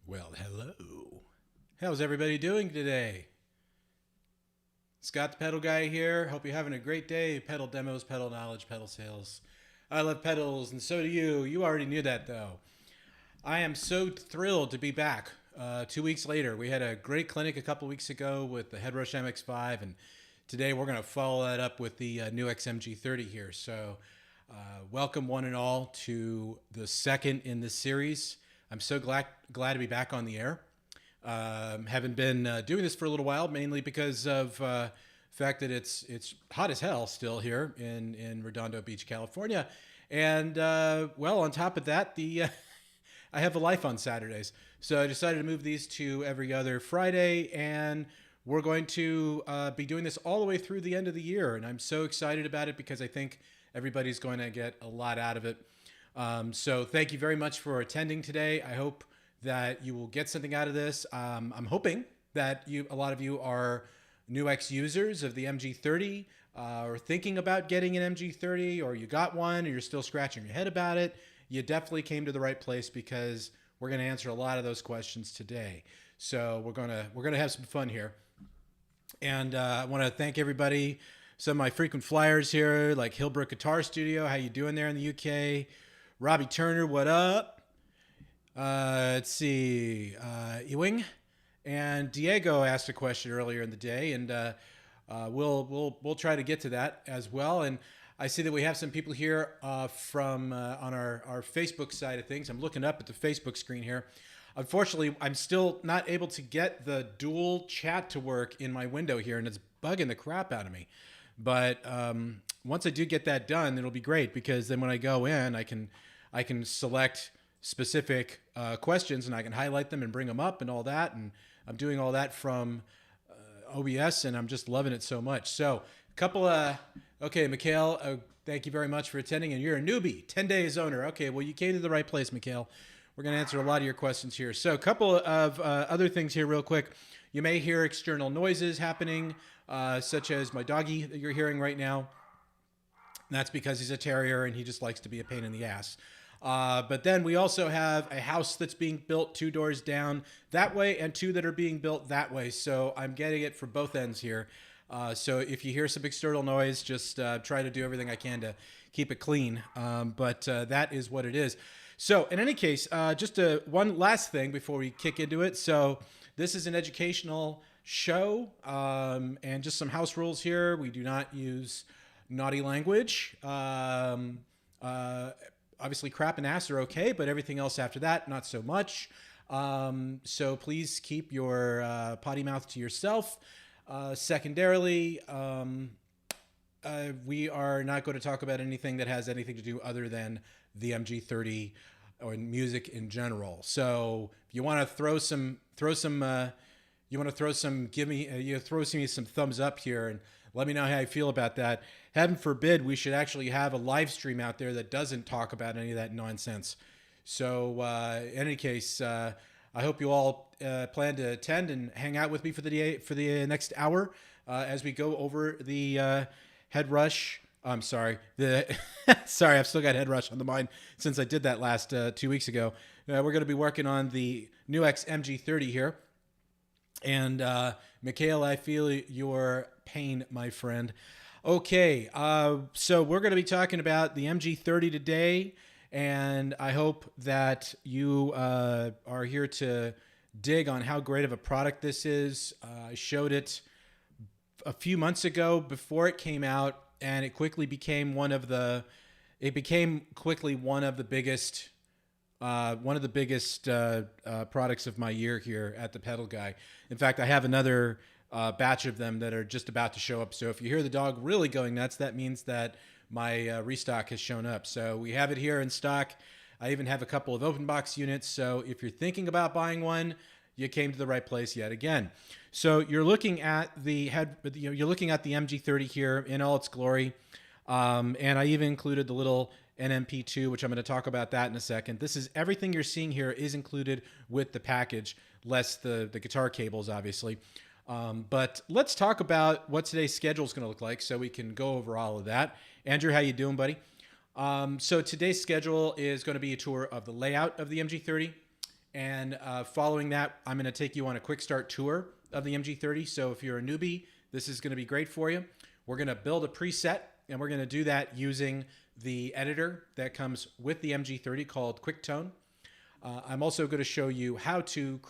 Well, hello. How's everybody doing today? Scott the Pedal Guy here. Hope you're having a great day. Pedal demos, pedal knowledge, pedal sales. I love pedals, and so do you. You already knew that, though. I am so thrilled to be back 2 weeks later. We had a great clinic a couple weeks ago with the Headrush MX-5, and today we're going to follow that up with the NUX MG-30 here. So welcome one and all to the second in this series. I'm so glad to be back on the air. Haven't been doing this for a little while, mainly because of the fact that it's hot as hell still here in Redondo Beach, California. And well, on top of that, I have a life on Saturdays. So I decided to move these to every other Friday, and we're going to be doing this all the way through the end of the year. And I'm so excited about it because I think everybody's going to get a lot out of it. So thank you very much for attending today. I hope that you will get something out of this. I'm hoping that a lot of you are NUX users of the MG-30, or thinking about getting an MG-30, or you got one and you're still scratching your head about it. You definitely came to the right place because we're going to answer a lot of those questions today. So we're gonna have some fun here. And I want to thank everybody. Some of my frequent flyers here, like Hillbrook Guitar Studio. How you doing there in the UK? Robbie Turner, what up? Let's see. Ewing and Diego asked a question earlier in the day, and we'll try to get to that as well. And I see that we have some people here from on our Facebook side of things. I'm looking up at the Facebook screen here. Unfortunately, I'm still not able to get the dual chat to work in my window here, and it's bugging the crap out of me. But once I do get that done, it'll be great, because then when I go in, I can select specific questions, and I can highlight them and bring them up and all that. And I'm doing all that from OBS, and I'm just loving it so much. So a couple okay, Mikhail, thank you very much for attending. And you're a newbie, 10-day owner. Okay, well, you came to the right place, Mikhail. We're going to answer a lot of your questions here. So a couple of other things here real quick. You may hear external noises happening, such as my doggy that you're hearing right now. And that's because he's a terrier and he just likes to be a pain in the ass. But then we also have a house that's being built 2 doors down that way, and 2 that are being built that way. So I'm getting it for both ends here. So if you hear some external noise, just try to do everything I can to keep it clean. But that is what it is. So in any case, just one last thing before we kick into it. So this is an educational show, and just some house rules here. We do not use naughty language. Obviously, crap and ass are okay, but everything else after that, not so much. So please keep your potty mouth to yourself. Secondarily, we are not going to talk about anything that has anything to do other than the MG-30 or music in general. So if you want to throw some thumbs up here and let me know how you feel about that. Heaven forbid we should actually have a live stream out there that doesn't talk about any of that nonsense. So in any case, I hope you all plan to attend and hang out with me for the next hour as we go over the Headrush. I'm sorry. Sorry, I've still got Headrush on the mind since I did that last 2 weeks ago. We're going to be working on the NUX MG-30 here. And Mikhail, I feel your pain, my friend. Okay, so we're going to be talking about the MG-30 today, and I hope that you are here to dig on how great of a product this is. I showed it a few months ago before it came out, and it quickly became one of the biggest products of my year here at the Pedal Guy. In fact, I have another batch of them that are just about to show up. So if you hear the dog really going nuts, that means that my restock has shown up. So we have it here in stock. I even have a couple of open box units. So if you're thinking about buying one, you came to the right place yet again. So you're looking at the MG-30 here in all its glory. And I even included the little NMP2, which I'm going to talk about that in a second. This is everything you're seeing here is included with the package, less the guitar cables, obviously. But let's talk about what today's schedule is going to look like so we can go over all of that. Andrew, how you doing, buddy? So today's schedule is going to be a tour of the layout of the MG-30. And following that, I'm going to take you on a quick start tour of the MG-30. So if you're a newbie, this is going to be great for you. We're going to build a preset, and we're going to do that using the editor that comes with the MG-30 called QuickTone. I'm also going to show you how to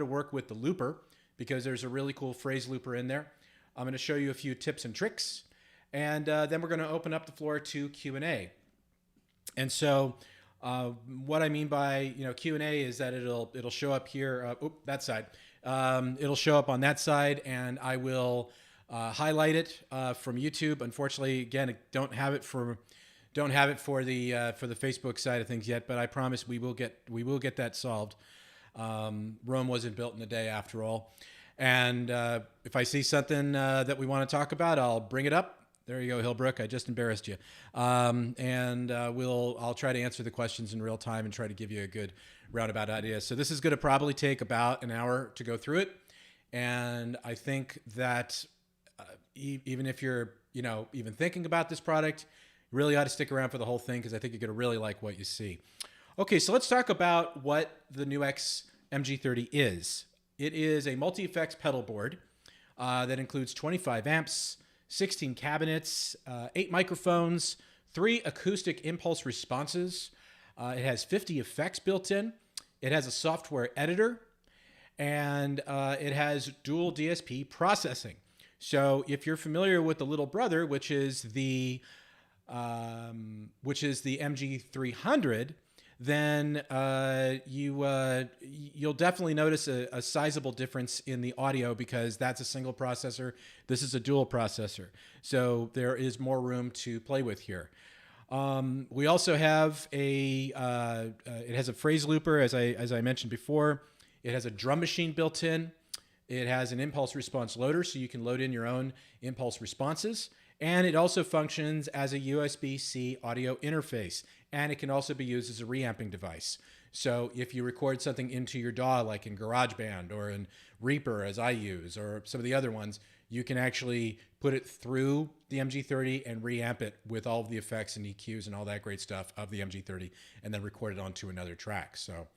work with the looper, because there's a really cool phrase looper in there. I'm going to show you a few tips and tricks, and then we're going to open up the floor to Q&A. And so what I mean by Q&A is that it'll show up here, that side. It'll show up on that side, and I will highlight it from YouTube. Unfortunately, again, I don't have it for the Facebook side of things yet, but I promise we will get that solved. Rome wasn't built in a day, after all. And if I see something that we want to talk about, I'll bring it up. There you go, Hillbrook. I just embarrassed you. I'll try to answer the questions in real time and try to give you a good roundabout idea. So this is going to probably take about an hour to go through it. And I think that even if you're even thinking about this product, you really ought to stick around for the whole thing, because I think you're going to really like what you see. Okay, so let's talk about what the NUX MG-30 is. It is a multi-effects pedal board that includes 25 amps, 16 cabinets, 8 microphones, 3 acoustic impulse responses. It has 50 effects built in. It has a software editor, and it has dual DSP processing. So if you're familiar with the little brother, which is the MG-300, then you'll definitely notice a sizable difference in the audio, because that's a single processor. This is a dual processor. So there is more room to play with here. We also have it has a phrase looper, as I mentioned before. It has a drum machine built in. It has an impulse response loader, so you can load in your own impulse responses. And it also functions as a USB-C audio interface. And it can also be used as a reamping device. So if you record something into your DAW, like in GarageBand or in Reaper, as I use, or some of the other ones, you can actually put it through the MG-30 and reamp it with all of the effects and EQs and all that great stuff of the MG-30, and then record it onto another track. So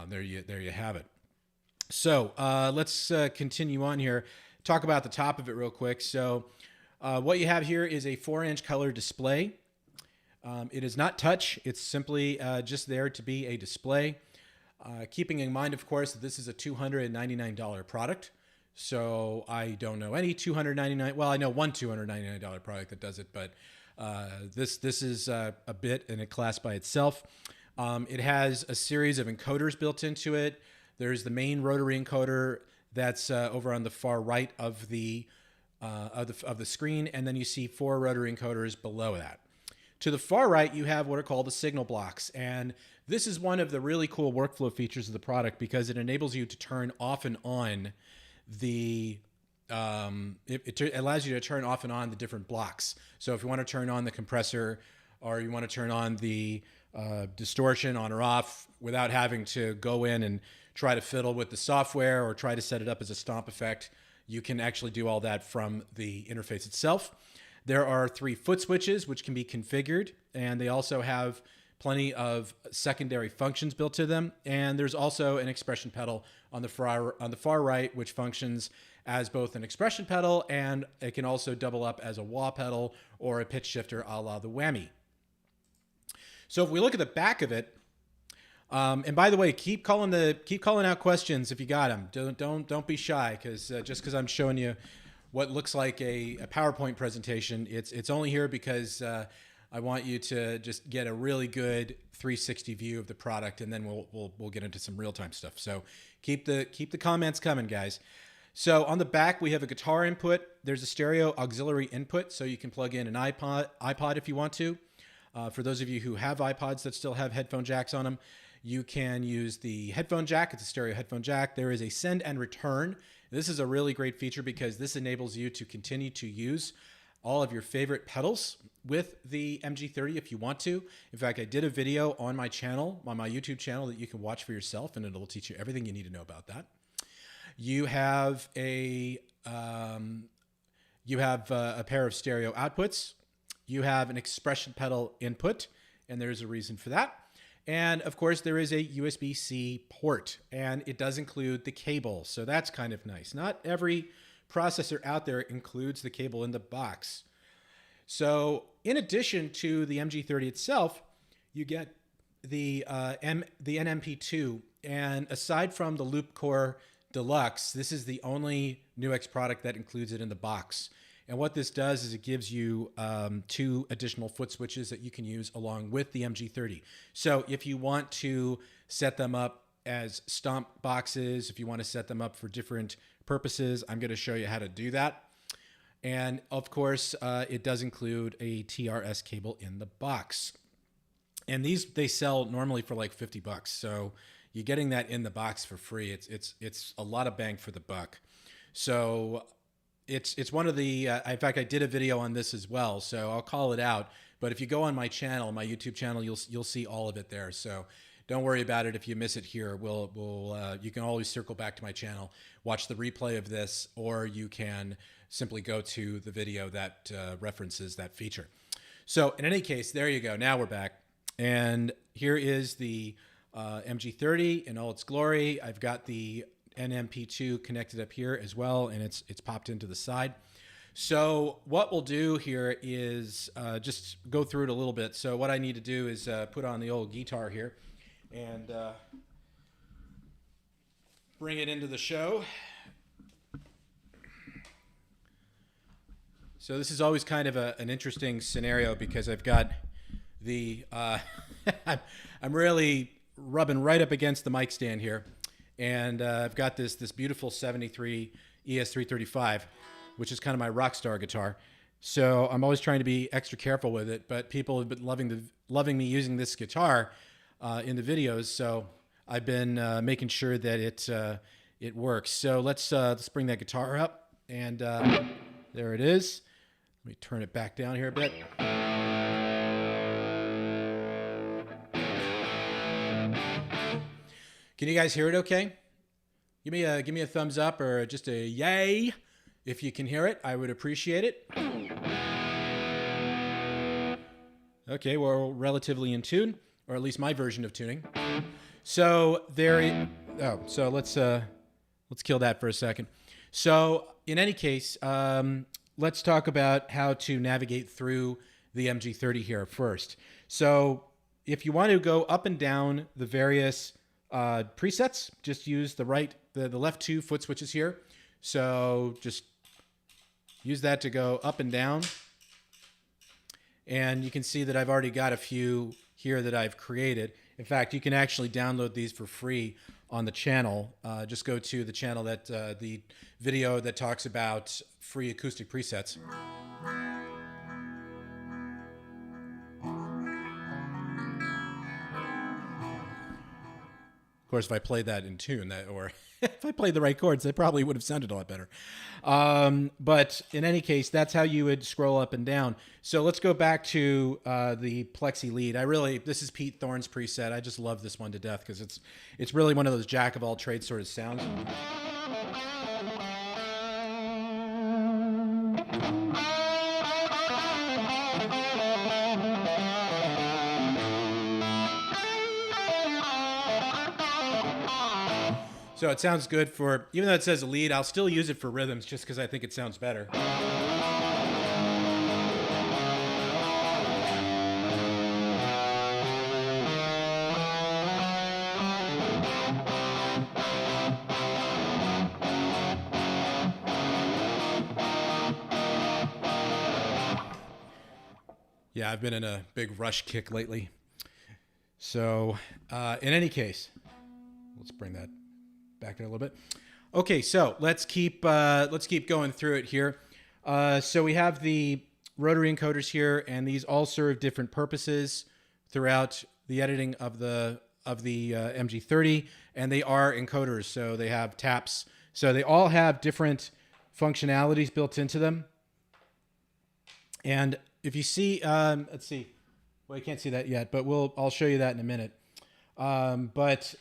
there you have it. So let's continue on here. Talk about the top of it real quick. So what you have here is a 4-inch color display. It is not touch. It's simply just there to be a display. Keeping in mind, of course, that this is a $299 product. So I don't know any $299. Well, I know one $299 product that does it, but this is a bit in a class by itself. It has a series of encoders built into it. There's the main rotary encoder that's over on the far right of the screen, and then you see 4 rotary encoders below that. To the far right, you have what are called the signal blocks, and this is one of the really cool workflow features of the product, because it enables you to turn off and on it allows you to turn off and on the different blocks. So if you want to turn on the compressor, or you want to turn on the distortion on or off without having to go in and try to fiddle with the software or try to set it up as a stomp effect, you can actually do all that from the interface itself. There are 3 foot switches which can be configured, and they also have plenty of secondary functions built to them. And there's also an expression pedal on the far right, which functions as both an expression pedal, and it can also double up as a wah pedal or a pitch shifter a la the whammy. So if we look at the back of it, and by the way, keep calling out questions if you got them. Don't be shy, because just because I'm showing you what looks like a PowerPoint presentation, it's only here because I want you to just get a really good 360 view of the product, and then we'll get into some real time stuff. So keep the comments coming, guys. So on the back, we have a guitar input. There's a stereo auxiliary input, so you can plug in an iPod if you want to. For those of you who have iPods that still have headphone jacks on them, you can use the headphone jack. It's a stereo headphone jack. There is a send and return. This is a really great feature, because this enables you to continue to use all of your favorite pedals with the MG-30 if you want to. In fact, I did a video on my channel, on my YouTube channel, that you can watch for yourself, and it'll teach you everything you need to know about that. You have a pair of stereo outputs. You have an expression pedal input, and there's a reason for that. And of course, there is a USB-C port, and it does include the cable. So that's kind of nice. Not every processor out there includes the cable in the box. So in addition to the MG30 itself, you get the NMP2. And aside from the Loop Core Deluxe, this is the only NUX product that includes it in the box. And what this does is it gives you 2 additional foot switches that you can use along with the MG30. So if you want to set them up as stomp boxes, if you want to set them up for different purposes, I'm going to show you how to do that. And of course, it does include a TRS cable in the box. And these, they sell normally for like $50. So you're getting that in the box for free. It's a lot of bang for the buck. So it's one of the, in fact, I did a video on this as well, so I'll call it out. But if you go on my channel, my YouTube channel, you'll see all of it there. So don't worry about it if you miss it here. You can always circle back to my channel, watch the replay of this, or you can simply go to the video that references that feature. So in any case, there you go. Now we're back. And here is the MG30 in all its glory. I've got the NMP2 connected up here as well, and it's popped into the side. So what we'll do here is just go through it a little bit. So what I need to do is put on the old guitar here and bring it into the show. So this is always kind of an interesting scenario because I've got the I'm really rubbing right up against the mic stand here. And I've got this beautiful 73 ES335, which is kind of my rock star guitar. So I'm always trying to be extra careful with it, but people have been loving me using this guitar in the videos. So I've been making sure that it works. So let's bring that guitar up, and there it is. Let me turn it back down here a bit. Can you guys hear it okay? Give me a thumbs up or just a yay if you can hear it. I would appreciate it. Okay, we're relatively in tune, or at least my version of tuning. So so let's kill that for a second. So in any case, let's talk about how to navigate through the MG30 here first. So if you want to go up and down the various presets, just use the left 2 foot switches here. So just use that to go up and down. And you can see that I've already got a few here that I've created. In fact, you can actually download these for free on the channel. Just go to the channel that the video that talks about free acoustic presets. Of course, if I played that in tune, or if I played the right chords, they probably would have sounded a lot better. But in any case, that's how you would scroll up and down. So let's go back to the Plexi lead. This is Pete Thorne's preset. I just love this one to death because it's really one of those jack of all trades sort of sounds. So it sounds good for, even though it says a lead, I'll still use it for rhythms just because I think it sounds better. Yeah, I've been in a big rush kick lately. So in any case, let's bring that back in a little bit. Okay, so let's keep going through it here. So we have the rotary encoders here, and these all serve different purposes throughout the editing of the MG30, and they are encoders, so they have taps. So they all have different functionalities built into them. And if you see, let's see, well, you can't see that yet, but I'll show you that in a minute. But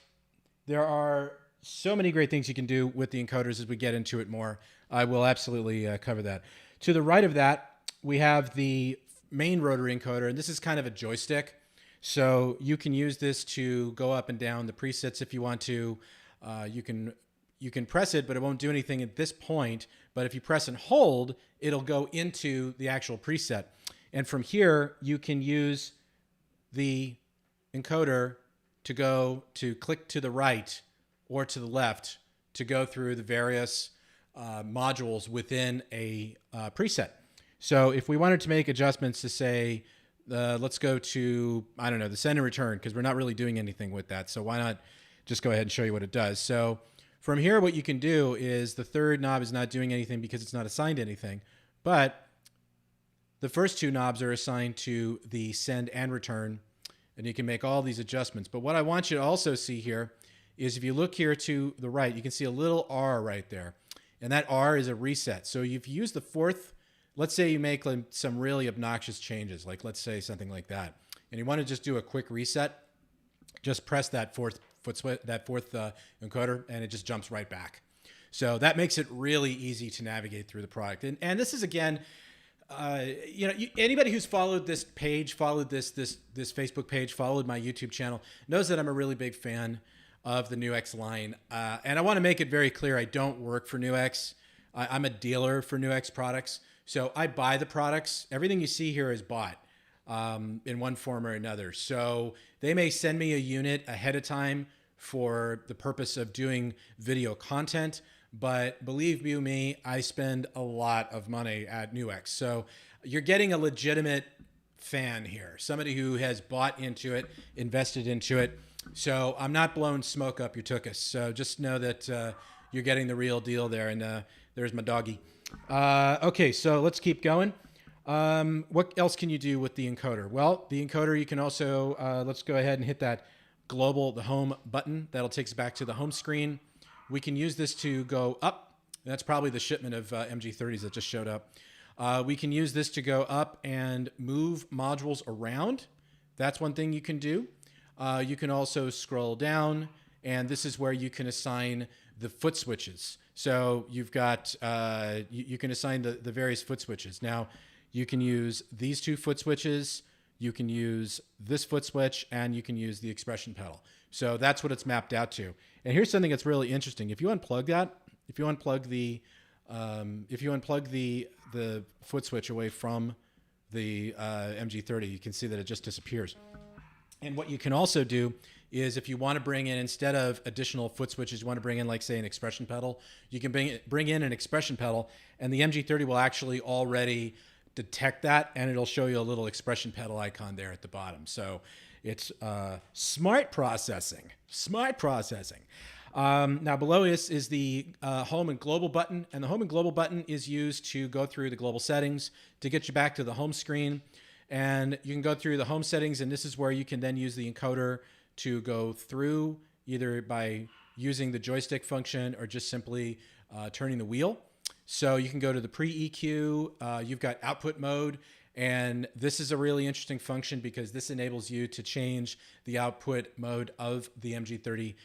there are so many great things you can do with the encoders as we get into it more. I will absolutely cover that. To the right of that, we have the main rotary encoder, and this is kind of a joystick. So you can use this to go up and down the presets if you want to. You can press it, but it won't do anything at this point. But if you press and hold, it'll go into the actual preset. And from here, you can use the encoder to go to click to the right or to the left to go through the various modules within a preset. So if we wanted to make adjustments to say, let's go to, I don't know, the send and return, because we're not really doing anything with that. So why not just go ahead and show you what it does. So from here, what you can do is the third knob is not doing anything because it's not assigned to anything, but the first two knobs are assigned to the send and return, and you can make all these adjustments. But what I want you to also see here is if you look here to the right, you can see a little R right there. And that R is a reset. So if you use the fourth, let's say you make some really obnoxious changes, like let's say something like that, and you want to just do a quick reset, just press that fourth encoder, and it just jumps right back. So that makes it really easy to navigate through the product. And this is, again, anybody who's followed this page, followed this Facebook page, followed my YouTube channel, knows that I'm a really big fan of the NUX line. And I want to make it very clear, I don't work for NUX. I'm a dealer for NUX products. So I buy the products. Everything you see here is bought in one form or another. So they may send me a unit ahead of time for the purpose of doing video content. But believe you me, I spend a lot of money at NUX. So you're getting a legitimate fan here, somebody who has bought into it, invested into it. So I'm not blowing smoke up your tuchus. So just know that you're getting the real deal there. And there's my doggy. Okay, so let's keep going. What else can you do with the encoder? Well, the encoder, you can also, let's go ahead and hit that the home button. That'll take us back to the home screen. We can use this to go up. That's probably the shipment of MG30s that just showed up. We can use this to go up and move modules around. That's one thing you can do. You can also scroll down, and this is where you can assign the foot switches. So you've got, you can assign the various foot switches. Now, you can use these two foot switches, you can use this foot switch, and you can use the expression pedal. So that's what it's mapped out to. And here's something that's really interesting. If you unplug that, if you unplug the foot switch away from the MG30, you can see that it just disappears. And what you can also do is if you want to bring in, instead of additional foot switches, you want to bring in, like, say, an expression pedal, you can bring in an expression pedal, and the MG30 will actually already detect that, and it'll show you a little expression pedal icon there at the bottom. So it's smart processing. Now below this is the home and global button, and the home and global button is used to go through the global settings to get you back to the home screen. And you can go through the home settings, and this is where you can then use the encoder to go through, either by using the joystick function or just simply turning the wheel. So you can go to the pre-EQ, you've got output mode, and this is a really interesting function because this enables you to change the output mode of the MG30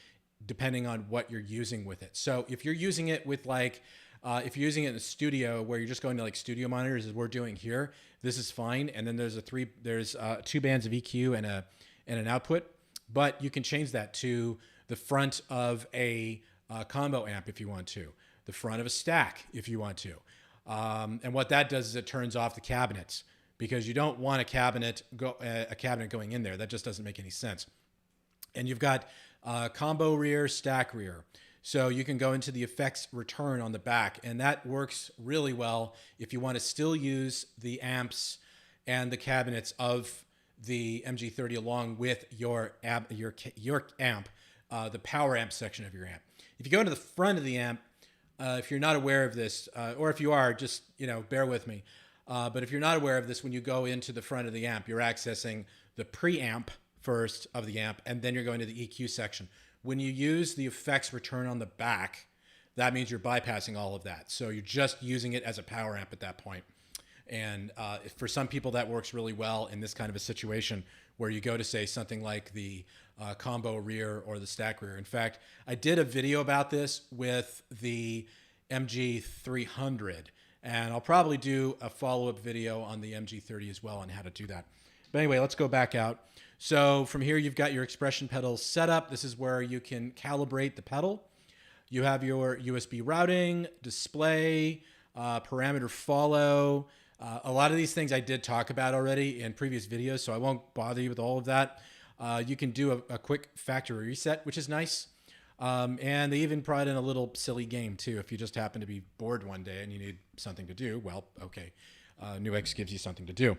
depending on what you're using with it. So if you're using it with, like, if you're using it in a studio where you're just going to, like, studio monitors, as we're doing here, this is fine. And then there's two bands of EQ and an output, but you can change that to the front of a combo amp if you want to, the front of a stack if you want to. And what that does is it turns off the cabinets, because you don't want a cabinet going in there. That just doesn't make any sense. And you've got combo rear, stack rear. So you can go into the effects return on the back, and that works really well if you want to still use the amps and the cabinets of the MG30 along with your amp, the power amp section of your amp. If you go into the front of the amp, if you're not aware of this, or if you are, just, bear with me. But if you're not aware of this, when you go into the front of the amp, you're accessing the preamp first of the amp, and then you're going to the EQ section. When you use the effects return on the back, that means you're bypassing all of that. So you're just using it as a power amp at that point. And for some people, that works really well in this kind of a situation where you go to, say, something like the combo rear or the stack rear. In fact, I did a video about this with the MG300, and I'll probably do a follow-up video on the MG30 as well on how to do that. But anyway, let's go back out. So from here, you've got your expression pedal set up. This is where you can calibrate the pedal. You have your USB routing, display, parameter follow. A lot of these things I did talk about already in previous videos, so I won't bother you with all of that. You can do a quick factory reset, which is nice. And they even brought in a little silly game too. If you just happen to be bored one day and you need something to do, well, okay, NUX gives you something to do.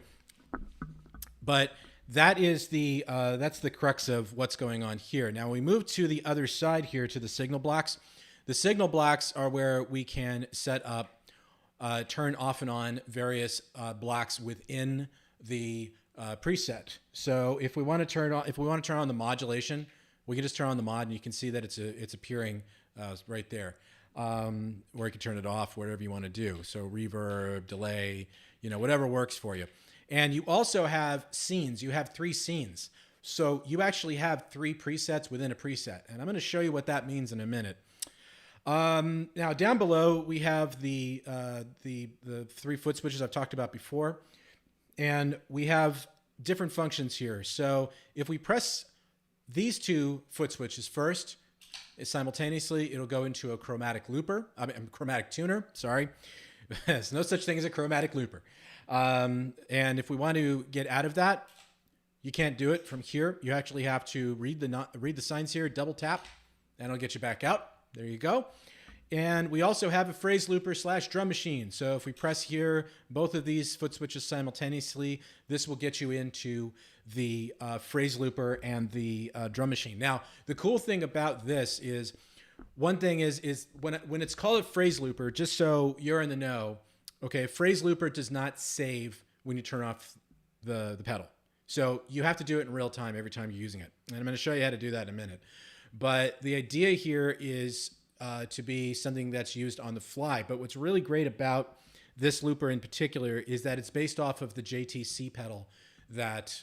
But that is that's the crux of what's going on here. Now we move to the other side here to the signal blocks. The signal blocks are where we can set up, turn off and on various blocks within the preset. So if we want to turn on the modulation, we can just turn on the mod, and you can see that it's appearing right there. Or you can turn it off, whatever you want to do. So reverb, delay, whatever works for you. And you also have scenes. You have 3 scenes. So you actually have 3 presets within a preset. And I'm going to show you what that means in a minute. Now down below, we have the 3 foot switches I've talked about before. And we have different functions here. So if we press these 2 foot switches first, simultaneously, it'll go into a chromatic tuner, sorry. There's no such thing as a chromatic looper. And if we want to get out of that, you can't do it from here. You actually have to read the signs here, double tap, and it'll get you back out. There you go. And we also have a phrase looper / drum machine. So if we press here, both of these foot switches simultaneously, this will get you into the phrase looper and the drum machine. Now, the cool thing about this is, one thing is when it's called a phrase looper, just so you're in the know, okay, a phrase looper does not save when you turn off the pedal. So you have to do it in real time every time you're using it. And I'm going to show you how to do that in a minute. But the idea here is to be something that's used on the fly. But what's really great about this looper in particular is that it's based off of the JTC pedal that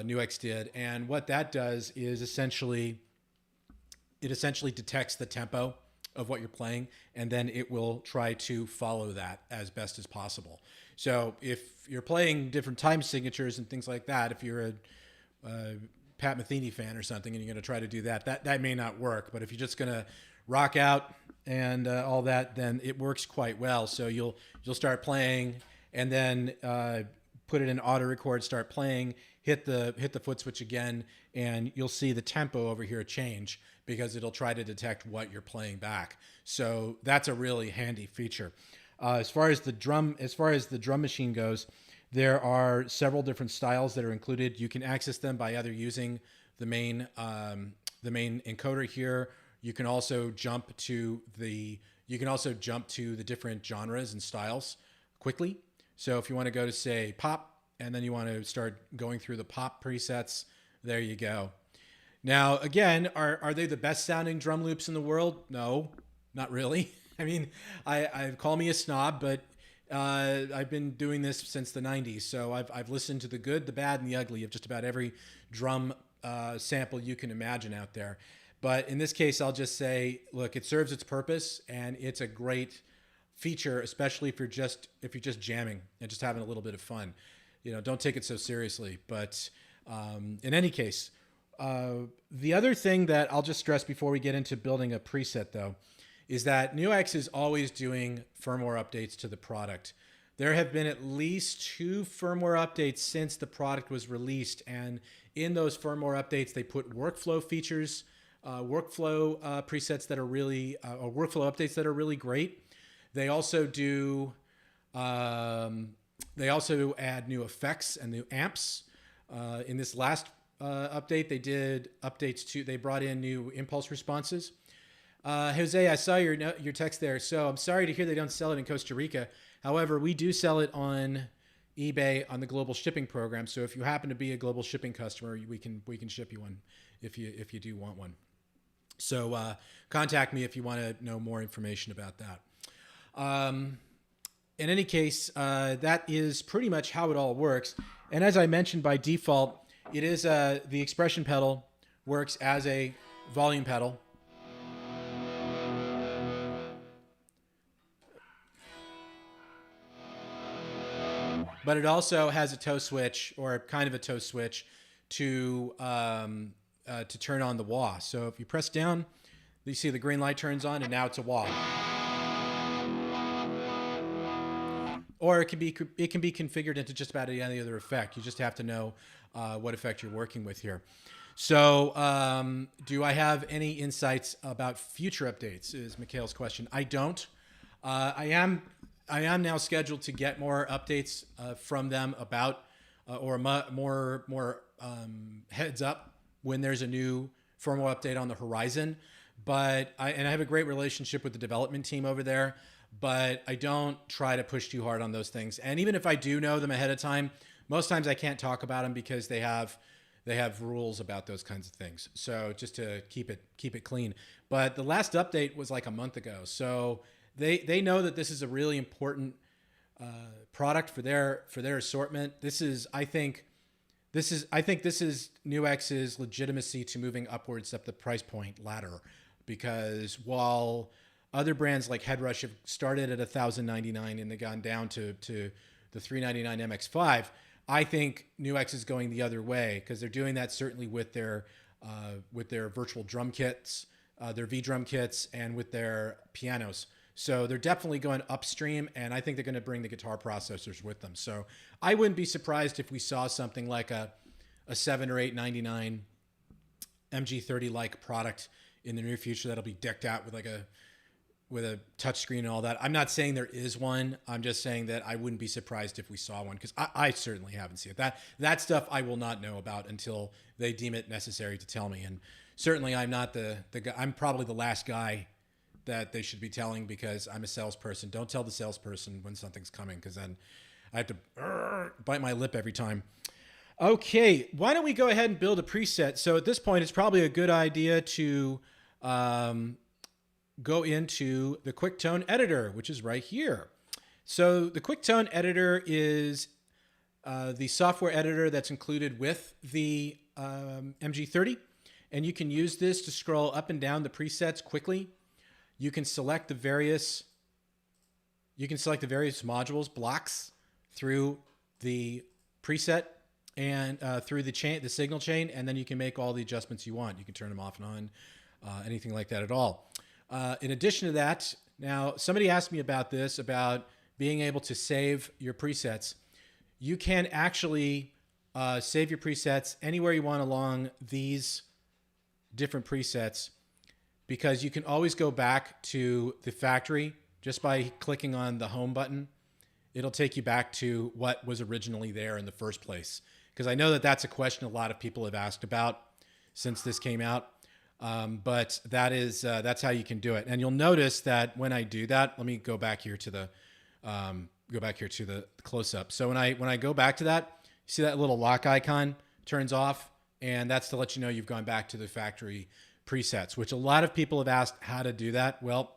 NUX did. And what that does is essentially detects the tempo of what you're playing, and then it will try to follow that as best as possible. So if you're playing different time signatures and things like that, if you're a Pat Metheny fan or something and you're going to try to do that may not work. But if you're just going to rock out and all that, then it works quite well. So you'll start playing, and then put it in auto record, start playing, hit the foot switch again, and you'll see the tempo over here change because it'll try to detect what you're playing back. So that's a really handy feature. As far as the drum machine goes, there are several different styles that are included. You can access them by either using the main encoder here. You can also jump to the different genres and styles quickly. So if you want to go to, say, pop, and then you want to start going through the pop presets, there you go. Now, again, are they the best sounding drum loops in the world? No, not really. I mean, I call me a snob, but I've been doing this since the 90s. So I've listened to the good, the bad, and the ugly of just about every drum sample you can imagine out there. But in this case, I'll just say, look, it serves its purpose, and it's a great feature, especially if you're just jamming and just having a little bit of fun. Don't take it so seriously. But in any case, the other thing that I'll just stress before we get into building a preset, though, is that NUX is always doing firmware updates to the product. There have been at least 2 firmware updates since the product was released, and in those firmware updates, they put workflow features, workflow presets that are really, or workflow updates that are really great. They also do, they also add new effects and new amps. In this last update, they did updates they brought in new impulse responses. Jose, I saw your text there. So I'm sorry to hear they don't sell it in Costa Rica. However, we do sell it on eBay on the global shipping program. So if you happen to be a global shipping customer, we can ship you one if you do want one. So contact me if you want to know more information about that. In any case, that is pretty much how it all works. And as I mentioned, by default, it is the expression pedal works as a volume pedal. but it also has a tow switch, or kind of a tow switch, to turn on the wah. So if you press down, you see the green light turns on, and now it's a wah. Or it can be configured into just about any other effect. You just have to know what effect you're working with here. So do I have any insights about future updates, is Mikhail's question. I don't. I am now scheduled to get more updates from them about or more heads up when there's a new firmware update on the horizon. But I have a great relationship with the development team over there, but I don't try to push too hard on those things. And even if I do know them ahead of time, most times I can't talk about them because they have rules about those kinds of things. So just to keep it clean. But the last update was like a month ago. So they know that this is a really important product for their assortment. I think this is NUX's legitimacy to moving upwards up the price point ladder, because while other brands like Headrush have started at $1,099 and they've gone down to the $399 MX5, I think NUX is going the other way, because they're doing that certainly with their virtual drum kits, their V drum kits, and with their pianos. So they're definitely going upstream, and I think they're going to bring the guitar processors with them. So I wouldn't be surprised if we saw something like a $7 or $8.99 MG-30 like product in the near future that'll be decked out with a touch screen and all that. I'm not saying there is one. I'm just saying that I wouldn't be surprised if we saw one, because I certainly haven't seen it. That stuff I will not know about until they deem it necessary to tell me. And certainly I'm not the guy. I'm probably the last guy that they should be telling, because I'm a salesperson. Don't tell the salesperson when something's coming, because then I have to bite my lip every time. Okay, why don't we go ahead and build a preset? So at this point, it's probably a good idea to go into the QuickTone editor, which is right here. So the QuickTone editor is the software editor that's included with the MG-30, and you can use this to scroll up and down the presets quickly. You can select the various modules, blocks, through the preset and through the signal chain, and then you can make all the adjustments you want. You can turn them off and on, anything like that at all. In addition to that, now somebody asked me about this, about being able to save your presets. You can actually save your presets anywhere you want along these different presets, because you can always go back to the factory just by clicking on the home button. It'll take you back to what was originally there in the first place. Because I know that that's a question a lot of people have asked about since this came out. But that's how you can do it. And you'll notice that when I do that, let me go back here to the close-up. So when I go back to that, you see that little lock icon turns off, and that's to let you know you've gone back to the factory presets, which a lot of people have asked how to do that. Well,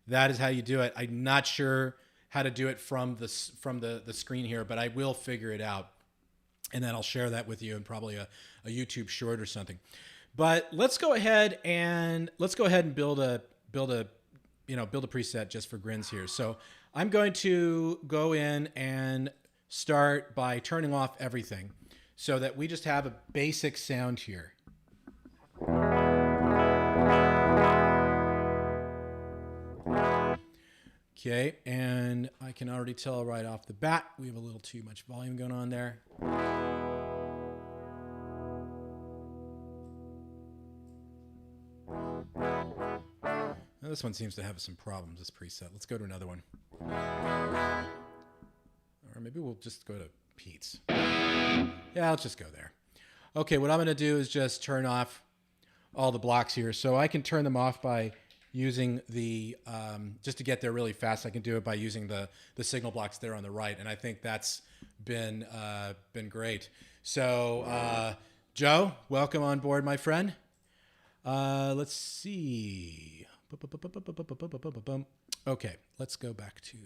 that is how you do it. I'm not sure how to do it from the screen here, but I will figure it out, and then I'll share that with you in probably a YouTube short or something. But let's go ahead and build a preset just for grins here. So I'm going to go in and start by turning off everything so that we just have a basic sound here. Okay, and I can already tell right off the bat we have a little too much volume going on there. Now this one seems to have some problems, this preset. Let's go to another one. Or maybe we'll just go to Pete's. Yeah, let's just go there. Okay, what I'm going to do is just turn off all the blocks here. So I can turn them off by using the, just to get there really fast, I can do it by using the signal blocks there on the right. And I think that's been great. So Joe, welcome on board, my friend. Let's see. Okay, let's go back to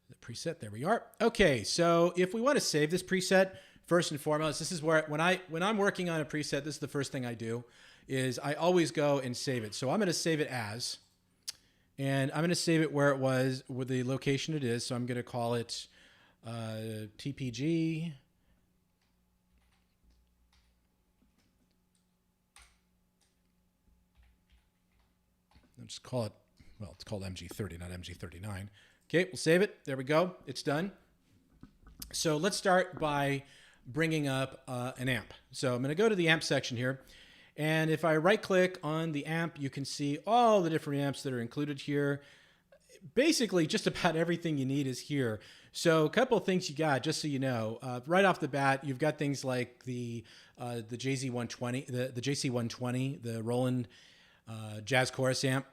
the preset. There we are. Okay, so if we want to save this preset, first and foremost, this is where when I'm working on a preset, this is the first thing I do, is I always go and save it. So I'm going to save it as, and I'm going to save it where it was, with the location it is. So I'm going to call it TPG. I'll just call it, well, it's called MG-30, not MG-39. Okay, we'll save it. There we go. It's done. So let's start by bringing up an amp. So I'm going to go to the amp section here. And if I right click on the amp, you can see all the different amps that are included here. Basically, just about everything you need is here. So a couple of things you got, just so you know, right off the bat, you've got things like the JZ120, the JC120, the Roland Jazz Chorus amp.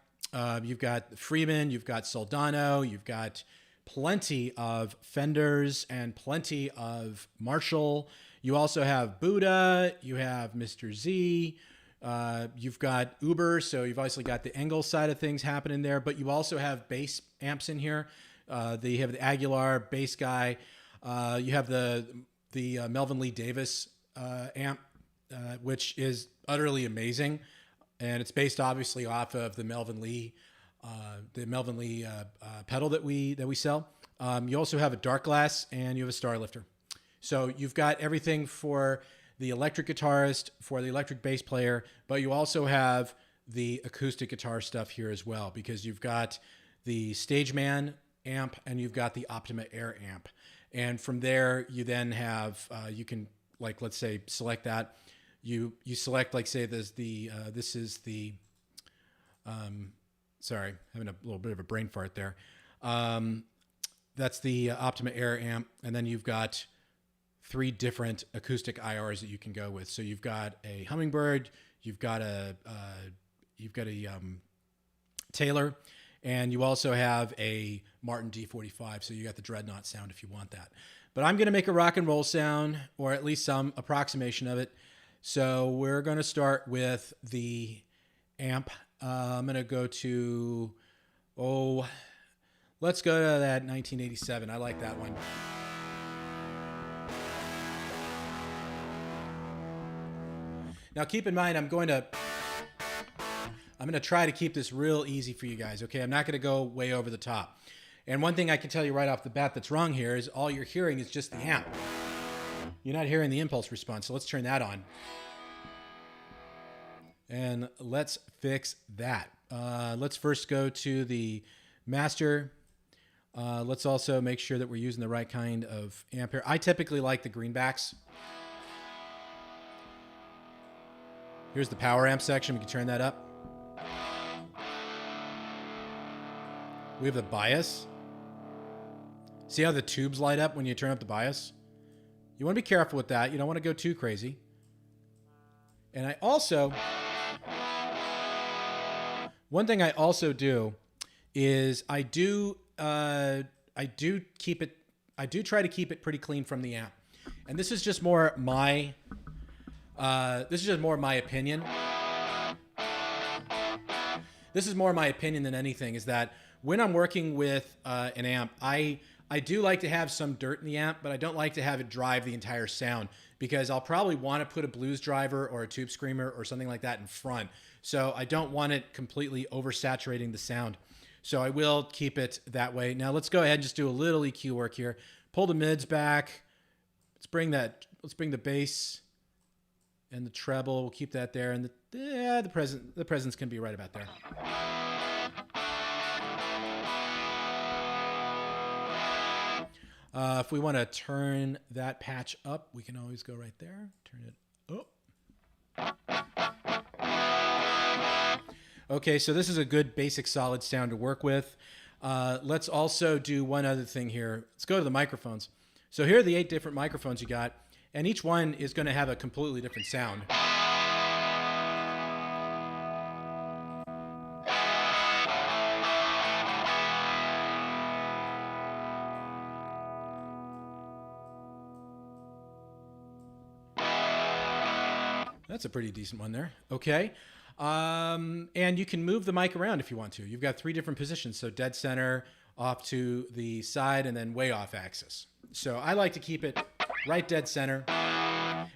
You've got Freeman, you've got Soldano, you've got plenty of Fenders and plenty of Marshall. You also have Buddha, you have Mr. Z, you've got Uber, so you've obviously got the Engel side of things happening there, but you also have bass amps in here. You have the Aguilar bass guy. You have the Melvin Lee Davis amp, which is utterly amazing, and it's based obviously off of the Melvin Lee pedal that we sell. You also have a Dark Glass and you have a Star Lifter. So you've got everything for the electric guitarist, for the electric bass player, but you also have the acoustic guitar stuff here as well, because you've got the Stageman amp and you've got the Optima Air amp. And from there, you then have, you can, like, let's say, select that. You select, like, say, this is the, sorry, having a little bit of a brain fart there. That's the Optima Air amp. And then you've got 3 different acoustic IRs that you can go with. So you've got a Hummingbird, you've got a Taylor, and you also have a Martin D45. So you got the Dreadnought sound if you want that. But I'm going to make a rock and roll sound, or at least some approximation of it. So we're going to start with the amp. I'm going to go to, let's go to that 1987. I like that one. Now keep in mind, I'm going to try to keep this real easy for you guys, okay? I'm not going to go way over the top. And one thing I can tell you right off the bat that's wrong here is all you're hearing is just the amp. You're not hearing the impulse response, so let's turn that on. And let's fix that. Let's first go to the master. Let's also make sure that we're using the right kind of amp here. I typically like the greenbacks. Here's the power amp section. We can turn that up. We have the bias. See how the tubes light up when you turn up the bias? You want to be careful with that. You don't want to go too crazy. And I also, one thing I also do is I do try to keep it pretty clean from the amp. And this is just more my opinion. This is more my opinion than anything, is that when I'm working with an amp, I do like to have some dirt in the amp, but I don't like to have it drive the entire sound, because I'll probably want to put a blues driver or a tube screamer or something like that in front. So I don't want it completely oversaturating the sound. So I will keep it that way. Now let's go ahead and just do a little EQ work here. Pull the mids back. Let's bring the bass and the treble. We'll keep that there. And the presence can be right about there. If we want to turn that patch up, we can always go right there. Turn it up. Okay, so this is a good basic solid sound to work with. Let's also do one other thing here. Let's go to the microphones. So here are the 8 different microphones you got, and each one is going to have a completely different sound. That's a pretty decent one there. Okay. And you can move the mic around if you want to. You've got 3 different positions. So dead center, off to the side, and then way off axis. So I like to keep it right dead center.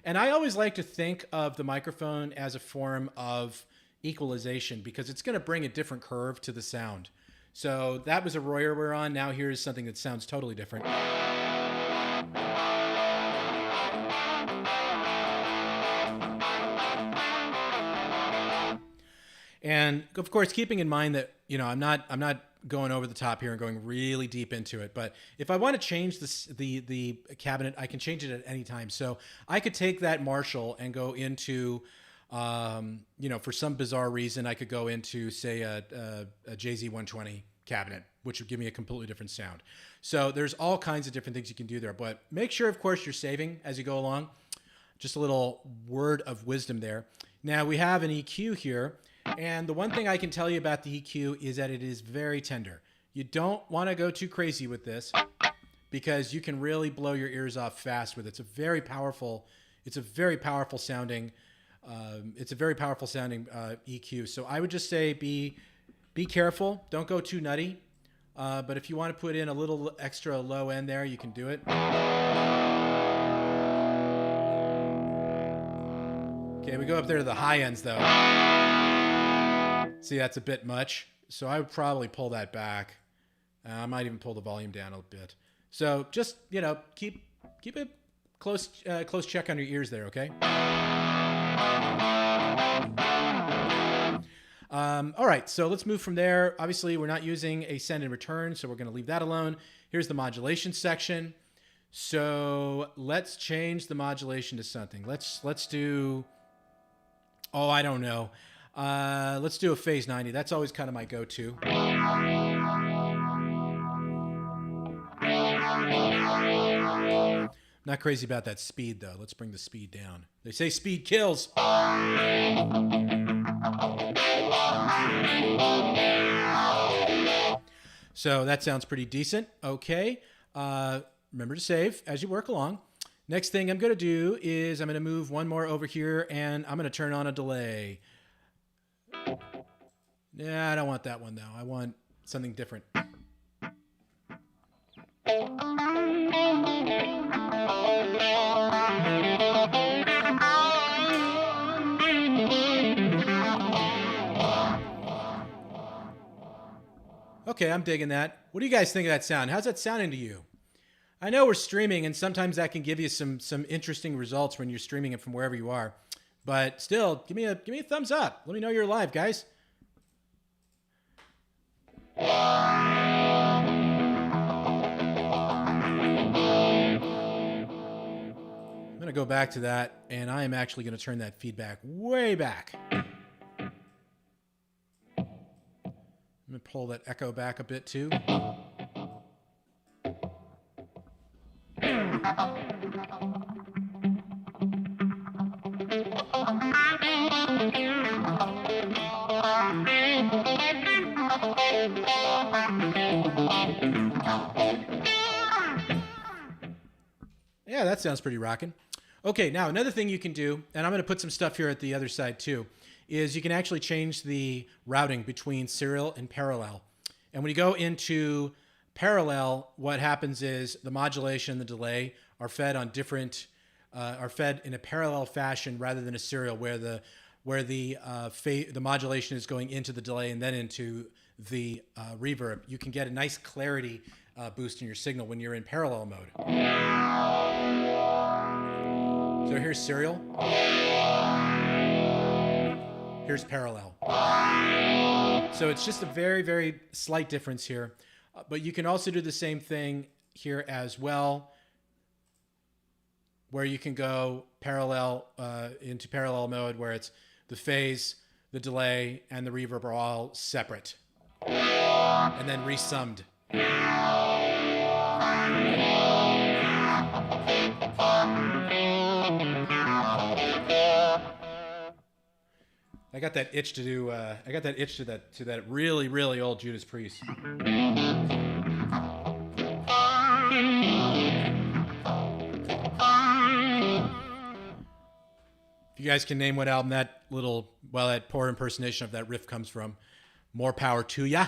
And I always like to think of the microphone as a form of equalization, because it's going to bring a different curve to the sound. So that was a Royer we're on. Now here's something that sounds totally different. And of course, keeping in mind that, I'm not going over the top here and going really deep into it. But if I want to change the cabinet, I can change it at any time. So I could take that Marshall and go into, for some bizarre reason, I could go into, say, a JZ120 cabinet, which would give me a completely different sound. So there's all kinds of different things you can do there. But make sure, of course, you're saving as you go along. Just a little word of wisdom there. Now we have an EQ here. And the one thing I can tell you about the EQ is that it is very tender. You don't want to go too crazy with this because you can really blow your ears off fast with it. It's a very powerful sounding EQ. So I would just say be careful. Don't go too nutty. But if you want to put in a little extra low end there, you can do it. Okay, we go up there to the high ends though. See, that's a bit much. So I would probably pull that back. I might even pull the volume down a bit. So just, keep a close check on your ears there, okay? All right, so let's move from there. Obviously, we're not using a send and return, so we're going to leave that alone. Here's the modulation section. So let's change the modulation to something. Let's do, I don't know. Let's do a phase 90. That's always kind of my go-to. Not crazy about that speed, though. Let's bring the speed down. They say speed kills. So that sounds pretty decent. Okay. Remember to save as you work along. Next thing I'm going to do is I'm going to move one more over here, and I'm going to turn on a delay. Yeah, I don't want that one, though. I want something different. Okay, I'm digging that. What do you guys think of that sound? How's that sounding to you? I know we're streaming, and sometimes that can give you some interesting results when you're streaming it from wherever you are. But still, give me a thumbs up. Let me know you're live, guys. I'm going to go back to that, and I am actually going to turn that feedback way back. I'm going to pull that echo back a bit too. Yeah, that sounds pretty rockin'. Okay, now another thing you can do, and I'm going to put some stuff here at the other side too, is you can actually change the routing between serial and parallel. And when you go into parallel, what happens is the modulation and the delay are fed on different, are fed in a parallel fashion rather than a serial, where the modulation is going into the delay and then into the reverb. You can get a nice clarity boost in your signal when you're in parallel mode. So here's serial. Here's parallel. So it's just a very, very slight difference here. But you can also do the same thing here as well, where you can go parallel into parallel mode, where it's the phase, the delay, and the reverb are all separate. And then resummed. I got that itch to do. I got that itch to that really, really old Judas Priest. If you guys can name what album that poor impersonation of that riff comes from, more power to ya.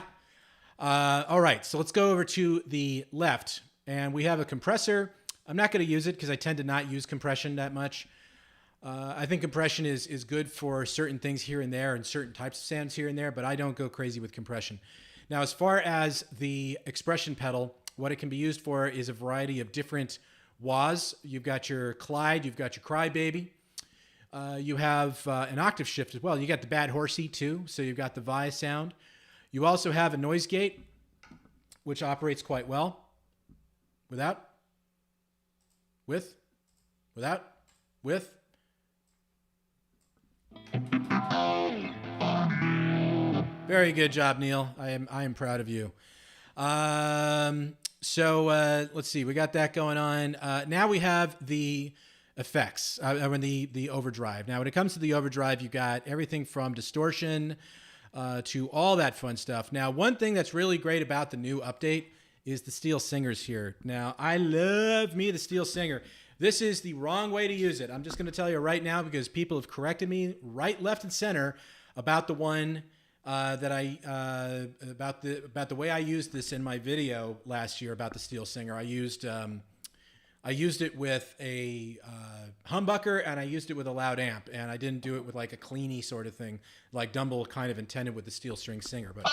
All right, so let's go over to the left, and we have a compressor. I'm not going to use it because I tend to not use compression that much. I think compression is good for certain things here and there and certain types of sounds here and there, but I don't go crazy with compression. Now, as far as the expression pedal, what it can be used for is a variety of different wahs. You've got your Clyde, you've got your Crybaby. You have an octave shift as well. You got the bad horsey too, so you've got the via sound. You also have a noise gate, which operates quite well. Without, with, without, with. Very good job, Neil. I am proud of you. Let's see. We got that going on. Now we have the effects. The overdrive. Now, when it comes to the overdrive, you got everything from distortion to all that fun stuff. Now, one thing that's really great about the new update is the steel singers here. Now, I love me the steel singer. This is the wrong way to use it. I'm just going to tell you right now because people have corrected me right, left, and center about the one about the way I used this in my video last year about the steel singer. I used it with a humbucker and I used it with a loud amp, and I didn't do it with like a cleany sort of thing like Dumble kind of intended with the steel string singer. But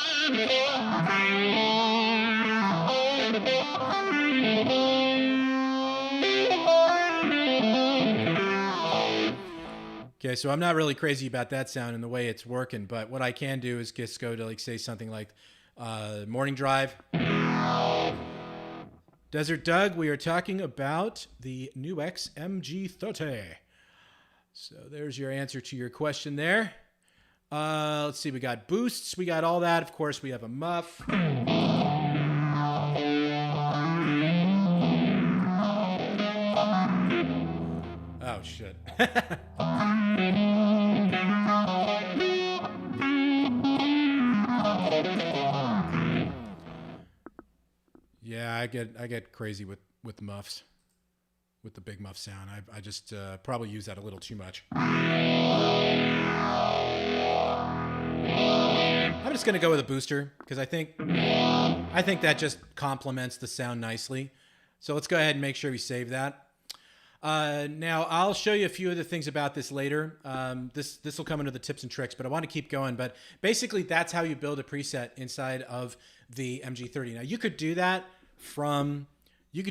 okay, so I'm not really crazy about that sound and the way it's working, but what I can do is just go to like say something like Morning Drive. Desert Doug, we are talking about the NUX MG-30. So there's your answer to your question there. Let's see, we got boosts, we got all that. Of course, we have a muff. Oh, shit. Yeah, I get crazy with muffs, with the big muff sound. I just probably use that a little too much. I'm just gonna go with a booster because I think that just complements the sound nicely. So let's go ahead and make sure we save that. Now I'll show you a few other things about this later. This will come into the tips and tricks, but I want to keep going. But basically, that's how you build a preset inside of the MG-30. Now you could do that from here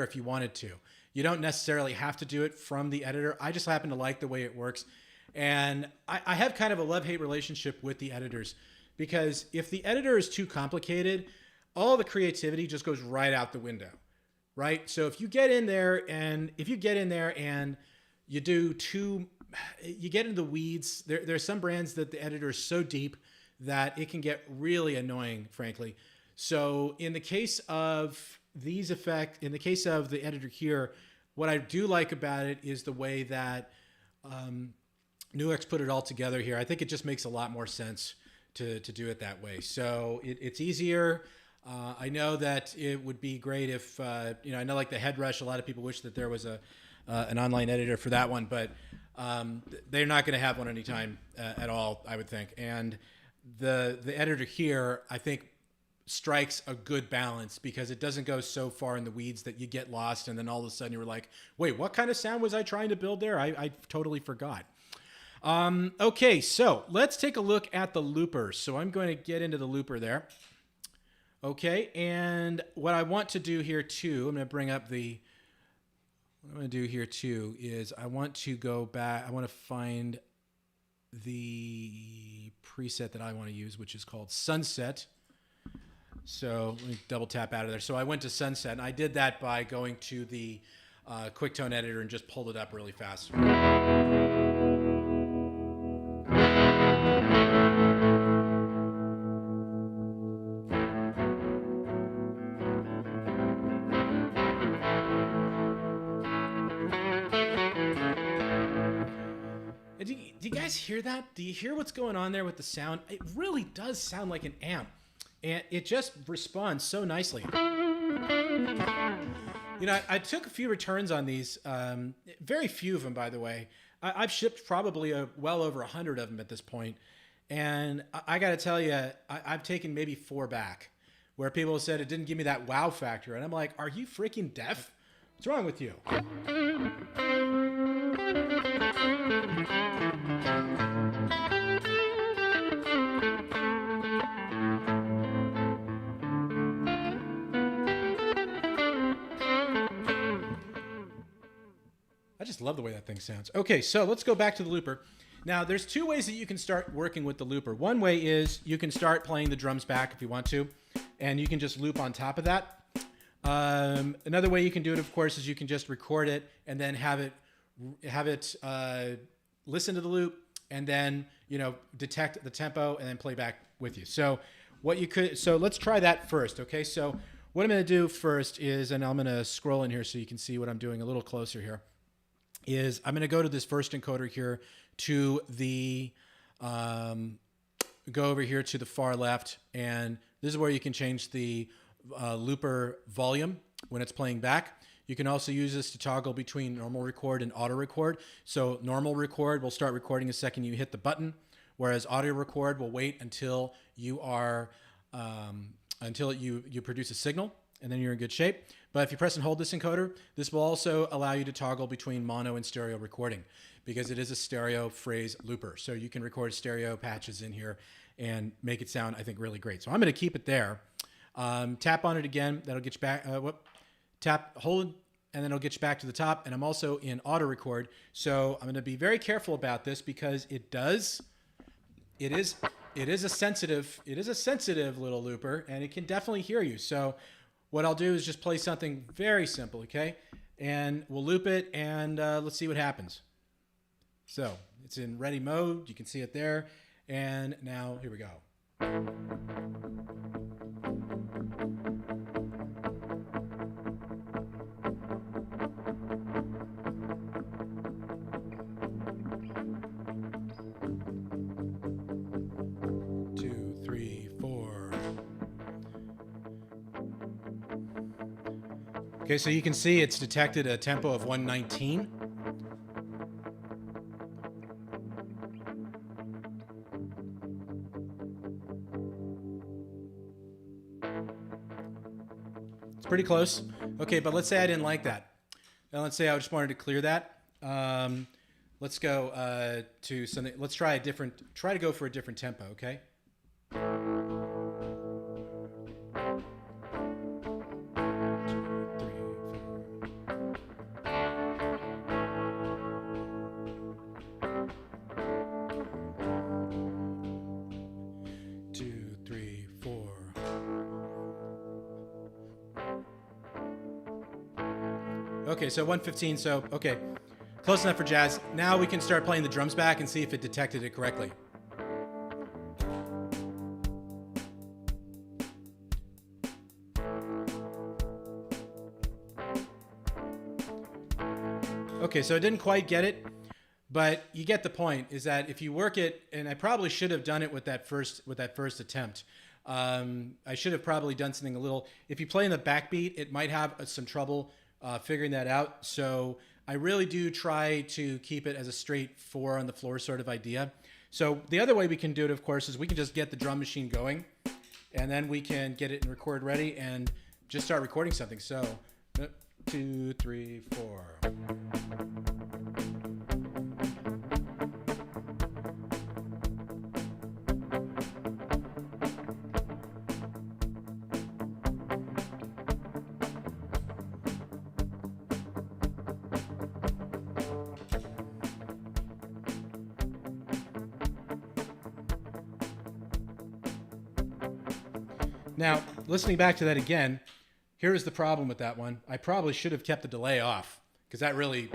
if you wanted to. You don't necessarily have to do it from the editor. I just happen to like the way it works, and I have kind of a love-hate relationship with the editors because if the editor is too complicated, all the creativity just goes right out the window, right? So if you get in there and you get into the weeds, there's some brands that the editor is so deep that it can get really annoying, frankly. So in the case of these effects, in the case of the editor here, what I do like about it is the way that NUX put it all together here. I think it just makes a lot more sense to do it that way. So it's easier. I know that it would be great if, I know like the Head Rush, a lot of people wish that there was an online editor for that one, but they're not going to have one anytime at all, I would think. And the editor here, I think, strikes a good balance because it doesn't go so far in the weeds that you get lost and then all of a sudden you're like, wait, what kind of sound was I trying to build there? I totally forgot. Okay, so let's take a look at the looper. So I'm going to get into the looper there. Okay, and what I want to do here too, what I'm going to do here too is I want to go back, I want to find the preset that I want to use, which is called Sunset. So let me double tap out of there. So I went to Sunset, and I did that by going to the QuickTone editor and just pulled it up really fast. Do you guys hear that? Do you hear what's going on there with the sound? It really does sound like an amp, and it just responds so nicely. You know, I took a few returns on these, very few of them, by the way. I've shipped probably well over 100 of them at this point, and I got to tell you, I've taken maybe 4 back, where people said it didn't give me that wow factor, and I'm like, are you freaking deaf? What's wrong with you? just love the way that thing sounds. Okay, so let's go back to the looper. Now, there's two ways that you can start working with the looper. One way is you can start playing the drums back if you want to, and you can just loop on top of that. Another way you can do it, of course, is you can just record it and then have it listen to the loop and then, you know, detect the tempo and then play back with you. So let's try that first. Okay. So what I'm going to do first is, and I'm going to scroll in here so you can see what I'm doing a little closer here, is I'm going to go to this first encoder here to the, go over here to the far left. And this is where you can change the looper volume when it's playing back. You can also use this to toggle between normal record and auto record. So normal record will start recording the second you hit the button, whereas audio record will wait until you are until you produce a signal, and then you're in good shape. But if you press and hold this encoder, this will also allow you to toggle between mono and stereo recording, because it is a stereo phrase looper. So you can record stereo patches in here and make it sound, I think, really great. So I'm going to keep it there. Tap on it again. That'll get you back. Tap, hold, and then it'll get you back to the top. And I'm also in auto record. So I'm going to be very careful about this because it is a sensitive little looper, and it can definitely hear you. So what I'll do is just play something very simple, okay? And we'll loop it, and let's see what happens. So it's in ready mode. You can see it there. And now here we go. Okay, so you can see it's detected a tempo of 119. It's pretty close. Okay, but let's say I didn't like that. Now let's say I just wanted to clear that. Let's go to something. Let's try to go for a different tempo, okay? Okay, so 115, so, okay. Close enough for jazz. Now we can start playing the drums back and see if it detected it correctly. Okay, so I didn't quite get it, but you get the point, is that if you work it, and I probably should have done it with that first attempt. I should have probably done something a little, if you play in the backbeat, it might have some trouble figuring that out. So I really do try to keep it as a straight 4 on the floor sort of idea. So the other way we can do it, of course, is we can just get the drum machine going, and then we can get it in record ready and just start recording something. So 2, 3, 4. Now, listening back to that again, here is the problem with that one. I probably should have kept the delay off, because that really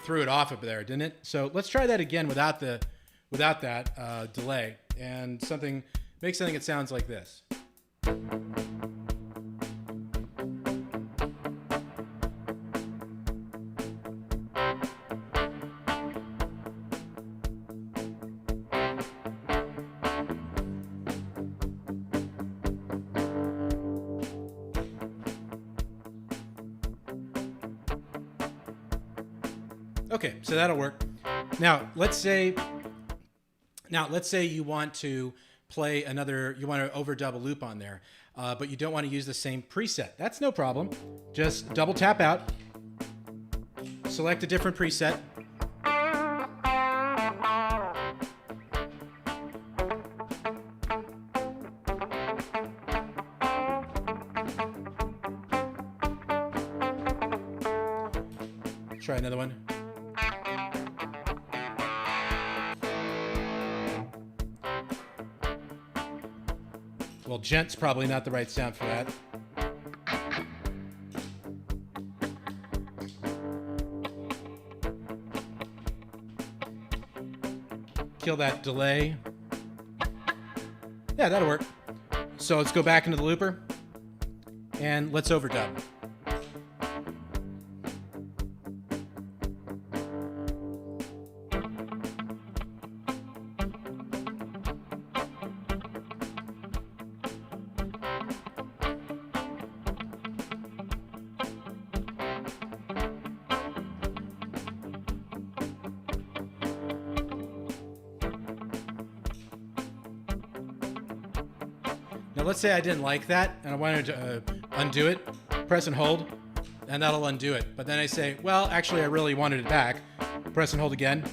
threw it off up there, didn't it? So let's try that again without that delay, and make something that sounds like this. Okay, so that'll work. Now, let's say you want to play you want to overdub a loop on there, but you don't want to use the same preset. That's no problem. Just double tap out, select a different preset. Try another one. Well, gent's probably not the right sound for that. Kill that delay. Yeah, that'll work. So let's go back into the looper and let's overdub. Now let's say I didn't like that and I wanted to undo it, press and hold, and that'll undo it. But then I say, well, actually I really wanted it back. Press and hold again,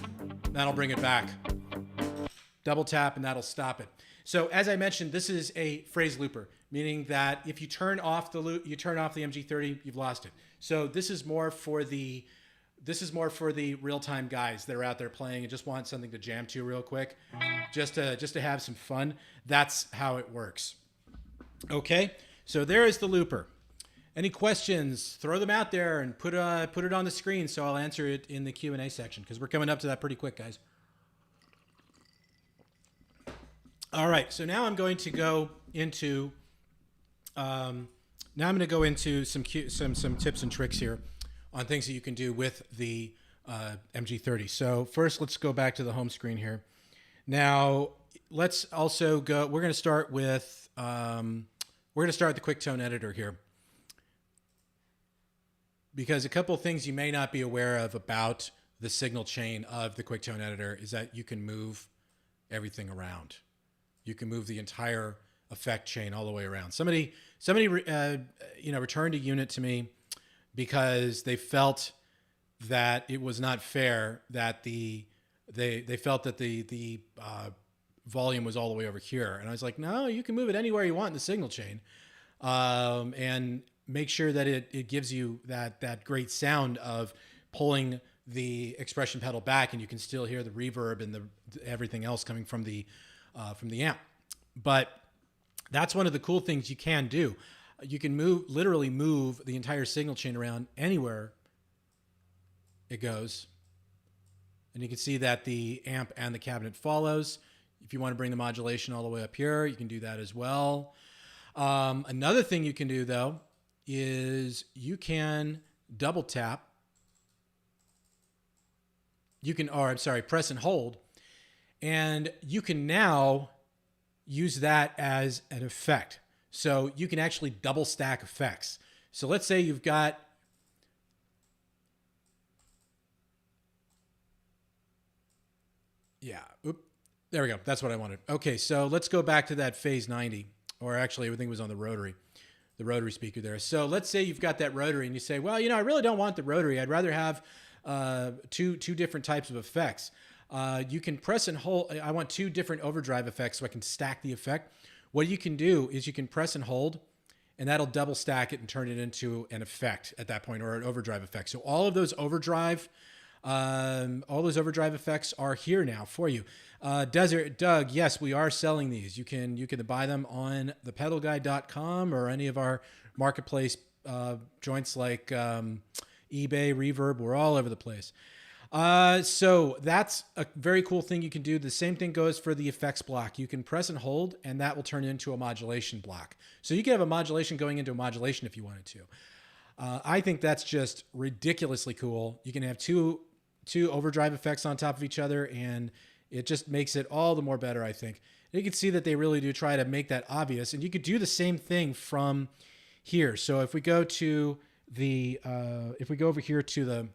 that'll bring it back. Double tap and that'll stop it. So as I mentioned, this is a phrase looper, meaning that if you turn off the loop, you turn off the MG-30, you've lost it. So this is more for the real-time guys that are out there playing and just want something to jam to real quick, just to have some fun. That's how it works. Okay, so there is the looper. Any questions? Throw them out there and put it on the screen so I'll answer it in the Q&A section because we're coming up to that pretty quick, guys. All right, so now I'm going to go into some tips and tricks here on things that you can do with the MG-30. So first, let's go back to the home screen here. Now, let's also go. We're going to start with the QuickTone editor here, because a couple of things you may not be aware of about the signal chain of the QuickTone editor is that you can move everything around. You can move the entire effect chain all the way around. Somebody returned a unit to me because they felt that it was not fair that they felt that the volume was all the way over here. And I was like, no, you can move it anywhere you want in the signal chain, and make sure that it gives you that great sound of pulling the expression pedal back, and you can still hear the reverb and everything else coming from the amp. But that's one of the cool things you can do. You can literally move the entire signal chain around anywhere it goes. And you can see that the amp and the cabinet follows. If you want to bring the modulation all the way up here, you can do that as well. Another thing you can do, though, is you can double tap. Press and hold. And you can now use that as an effect. So you can actually double stack effects. So let's say you've got there we go. That's what I wanted. Okay, so let's go back to that phase 90, or actually everything was on the rotary speaker there. So let's say you've got that rotary and you say, well, I really don't want the rotary. I'd rather have two different types of effects. You can press and hold. I want two different overdrive effects so I can stack the effect. What you can do is you can press and hold, and that'll double stack it and turn it into an effect at that point, or an overdrive effect. So all of those overdrive effects are here now for you. Doug, yes, we are selling these. You can buy them on thepedalguy.com or any of our marketplace joints like eBay, Reverb. We're all over the place. So that's a very cool thing you can do. The same thing goes for the effects block. You can press and hold, and that will turn into a modulation block. So you can have a modulation going into a modulation if you wanted to. I think that's just ridiculously cool. You can have two overdrive effects on top of each other, and it just makes it all the more better, I think. And you can see that they really do try to make that obvious, and you could do the same thing from here. So if we go to the, if we go over here to the,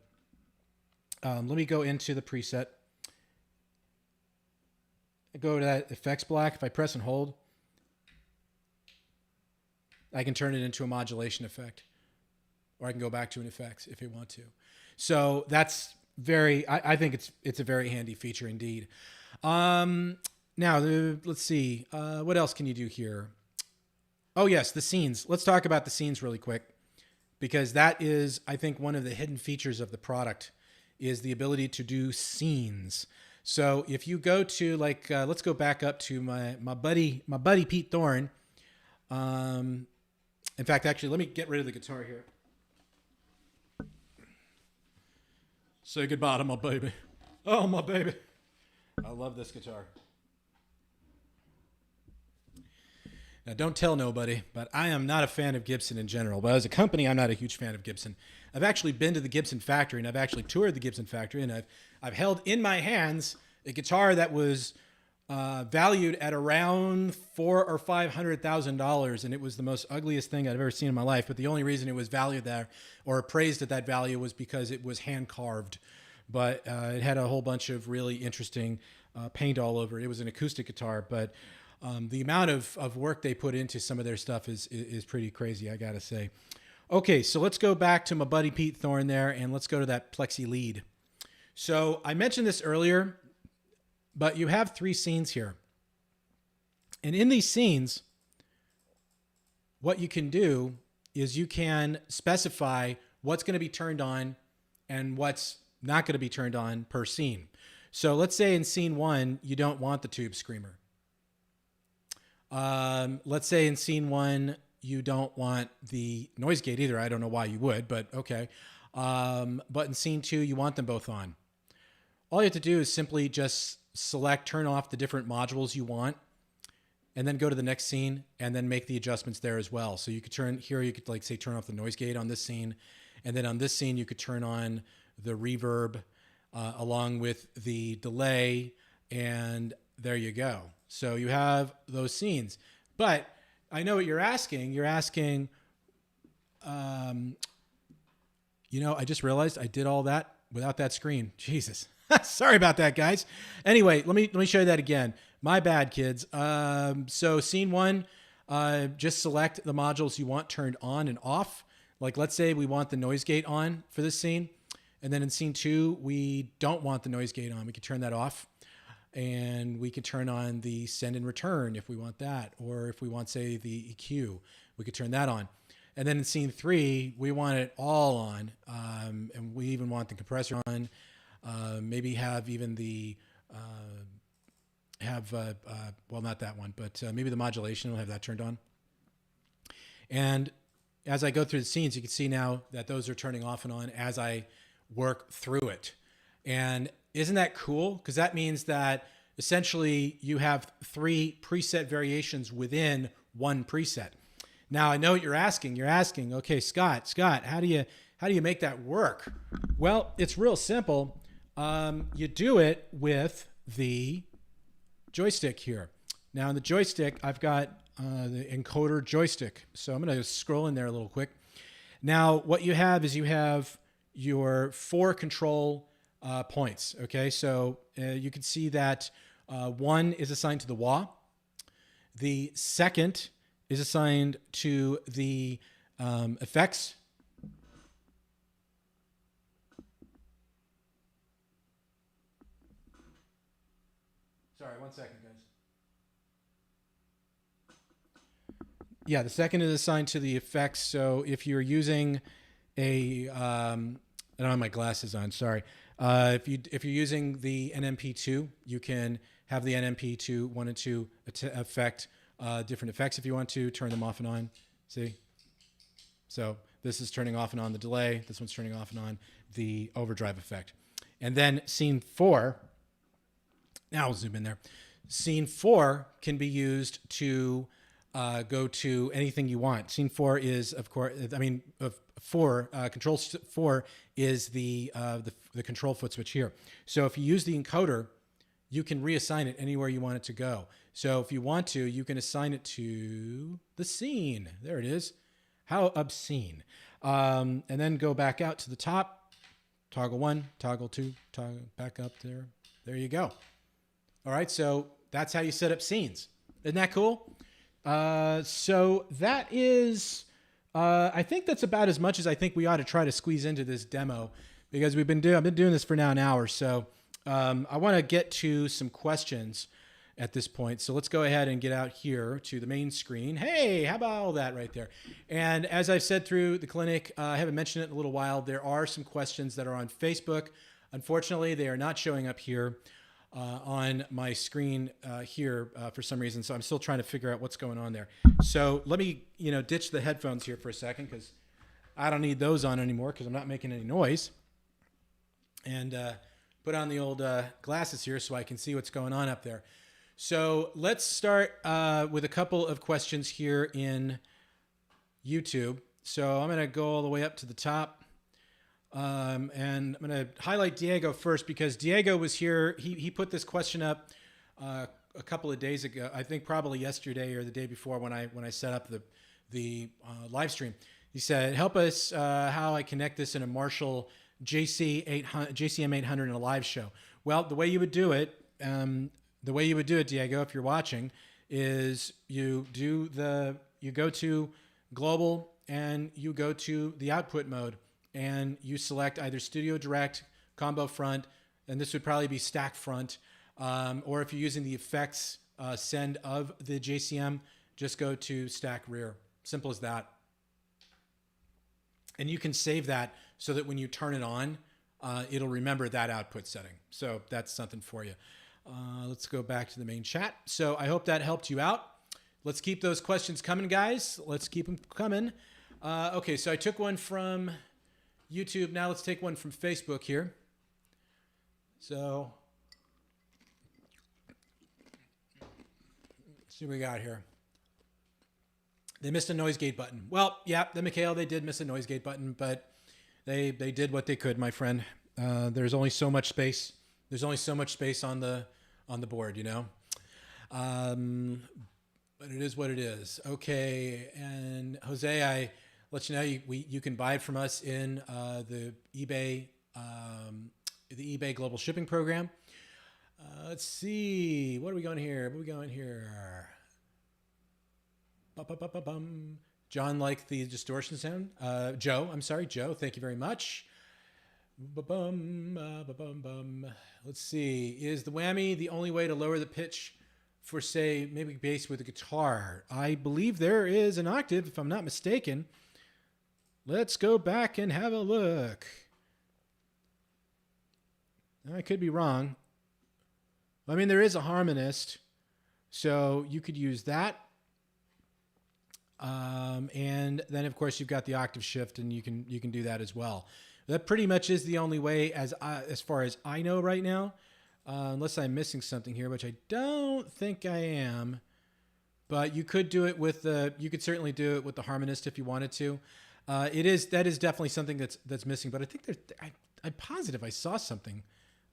let me go into the preset. Go to that effects block. If I press and hold, I can turn it into a modulation effect, or I can go back to an effects if I want to. So that's I think it's a very handy feature indeed. Now, let's see. What else can you do here? Oh, yes, the scenes. Let's talk about the scenes really quick, because that is, I think, one of the hidden features of the product is the ability to do scenes. So if you go to, like, let's go back up to my buddy Pete Thorne. In fact, actually, let me get rid of the guitar here. Say goodbye to my baby. Oh, my baby. I love this guitar. Now, don't tell nobody, but I am not a fan of Gibson in general. But as a company, I'm not a huge fan of Gibson. I've actually been to the Gibson factory, and I've actually toured the Gibson factory, and I've held in my hands a guitar that was valued at around $400,000 or $500,000, and it was the most ugliest thing I've ever seen in my life. But the only reason it was valued there or appraised at that value was because it was hand carved. But it had a whole bunch of really interesting paint all over it. It was an acoustic guitar, but the amount of work they put into some of their stuff is pretty crazy, I gotta say. Okay, so let's go back to my buddy Pete Thorne there, and let's go to that plexi lead. So I mentioned this earlier, but you have 3 scenes here. And in these scenes, what you can do is you can specify what's going to be turned on and what's not going to be turned on per scene. So let's say in scene 1, you don't want the tube screamer. Let's say in scene 1, you don't want the noise gate either. I don't know why you would, but okay. But in scene 2, you want them both on. All you have to do is simply just turn off the different modules you want, and then go to the next scene and then make the adjustments there as well. So you could turn off the noise gate on this scene. And then on this scene, you could turn on the reverb along with the delay, and there you go. So you have those scenes. But I know what you're asking. You're asking, I just realized I did all that without that screen. Jesus. Sorry about that, guys. Anyway, let me show you that again. My bad, kids. So scene 1, just select the modules you want turned on and off. Like, let's say we want the noise gate on for this scene. And then in scene 2, we don't want the noise gate on. We can turn that off. And we could turn on the send and return if we want that. Or if we want, say, the EQ, we could turn that on. And then in scene 3, we want it all on. And we even want the compressor on. Maybe have even the, well, not that one, but maybe the modulation, we'll have that turned on. And as I go through the scenes, you can see now that those are turning off and on as I work through it. And isn't that cool? Because that means that essentially you have 3 preset variations within one preset. Now I know what you're asking. You're asking, okay, Scott, how do you make that work? Well, it's real simple. You do it with the joystick here. Now in the joystick, I've got the encoder joystick. So I'm going to scroll in there a little quick. Now what you have is you have your 4 control points. Okay, so you can see that 1 is assigned to the wah. The second is assigned to the effects. Sorry, 1 second, guys. Yeah, the second is assigned to the effects. So if you're using a, I don't have my glasses on, sorry. If you're using the NMP2, you can have the NMP2 1 and 2 affect different effects if you want to, turn them off and on. See? So this is turning off and on the delay. This one's turning off and on the overdrive effect. And then scene 4, now I'll zoom in there. Scene 4 can be used to go to anything you want. Scene 4 is, of course, control 4 is the control foot switch here. So if you use the encoder, you can reassign it anywhere you want it to go. So if you want to, you can assign it to the scene. There it is. How obscene. And then go back out to the top, toggle 1, toggle 2, toggle back up there. There you go. All right, so that's how you set up scenes. Isn't that cool? So that is, I think that's about as much as I think we ought to try to squeeze into this demo, because I've been doing this for now an hour. So I want to get to some questions at this point. So let's go ahead and get out here to the main screen. Hey, how about all that right there? And as I've said through the clinic, I haven't mentioned it in a little while, there are some questions that are on Facebook. Unfortunately, they are not showing up here. on my screen here for some reason. So I'm still trying to figure out what's going on there. So let me, ditch the headphones here for a second because I don't need those on anymore because I'm not making any noise. And put on the old glasses here so I can see what's going on up there. So let's start with a couple of questions here in YouTube. So I'm going to go all the way up to the top. And I'm going to highlight Diego first because Diego was here. He put this question up a couple of days ago. I think probably yesterday or the day before when I set up the live stream. He said, "Help us how I connect this in a Marshall JCM 800 in a live show." Well, the way you would do it, Diego, if you're watching, is you go to global and you go to the output mode. And you select either Studio Direct, Combo Front, and this would probably be Stack Front. Or if you're using the effects send of the JCM, just go to Stack Rear. Simple as that. And you can save that so that when you turn it on, it'll remember that output setting. So that's something for you. Let's go back to the main chat. So I hope that helped you out. Let's keep those questions coming, guys. Let's keep them coming. Okay, so I took one from YouTube. Now let's take one from Facebook here. So let's see what we got here. They missed a noise gate button. Well, yeah, Mikhail, they did miss a noise gate button, but they did what they could, my friend. There's only so much space. There's only so much space on the board, But it is what it is. Okay, and Jose, I let you know you can buy it from us in the eBay Global Shipping Program. Let's see, what are we going here? John liked the distortion sound. Joe, thank you very much. Let's see, is the whammy the only way to lower the pitch for, say, maybe bass with a guitar? I believe there is an octave, if I'm not mistaken. Let's go back and have a look. I could be wrong. I mean, there is a harmonist, so you could use that. And then, of course, you've got the octave shift, and you can do that as well. That pretty much is the only way, as far as I know right now, unless I'm missing something here, which I don't think I am. But you could do it with you could certainly do it with the harmonist if you wanted to. That is definitely something that's missing. But I think I'm positive I saw something.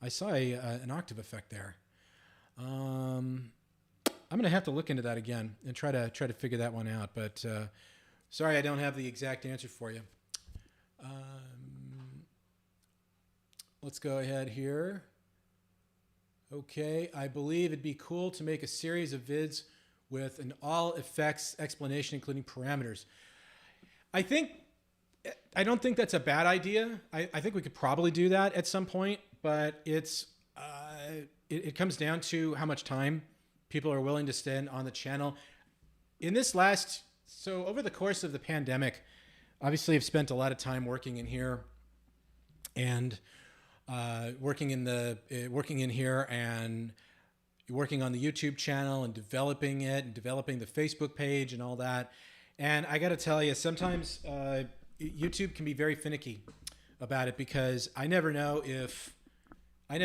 I saw an octave effect there. I'm gonna have to look into that again and try to figure that one out. But sorry, I don't have the exact answer for you. Let's go ahead here. Okay, I believe it'd be cool to make a series of vids with an all effects explanation, including parameters. I don't think that's a bad idea. I think we could probably do that at some point, but it comes down to how much time people are willing to spend on the channel. So over the course of the pandemic, obviously I've spent a lot of time working in here and working in here and working on the YouTube channel and developing it and developing the Facebook page and all that. And I got to tell you, sometimes YouTube can be very finicky about it because I never know if I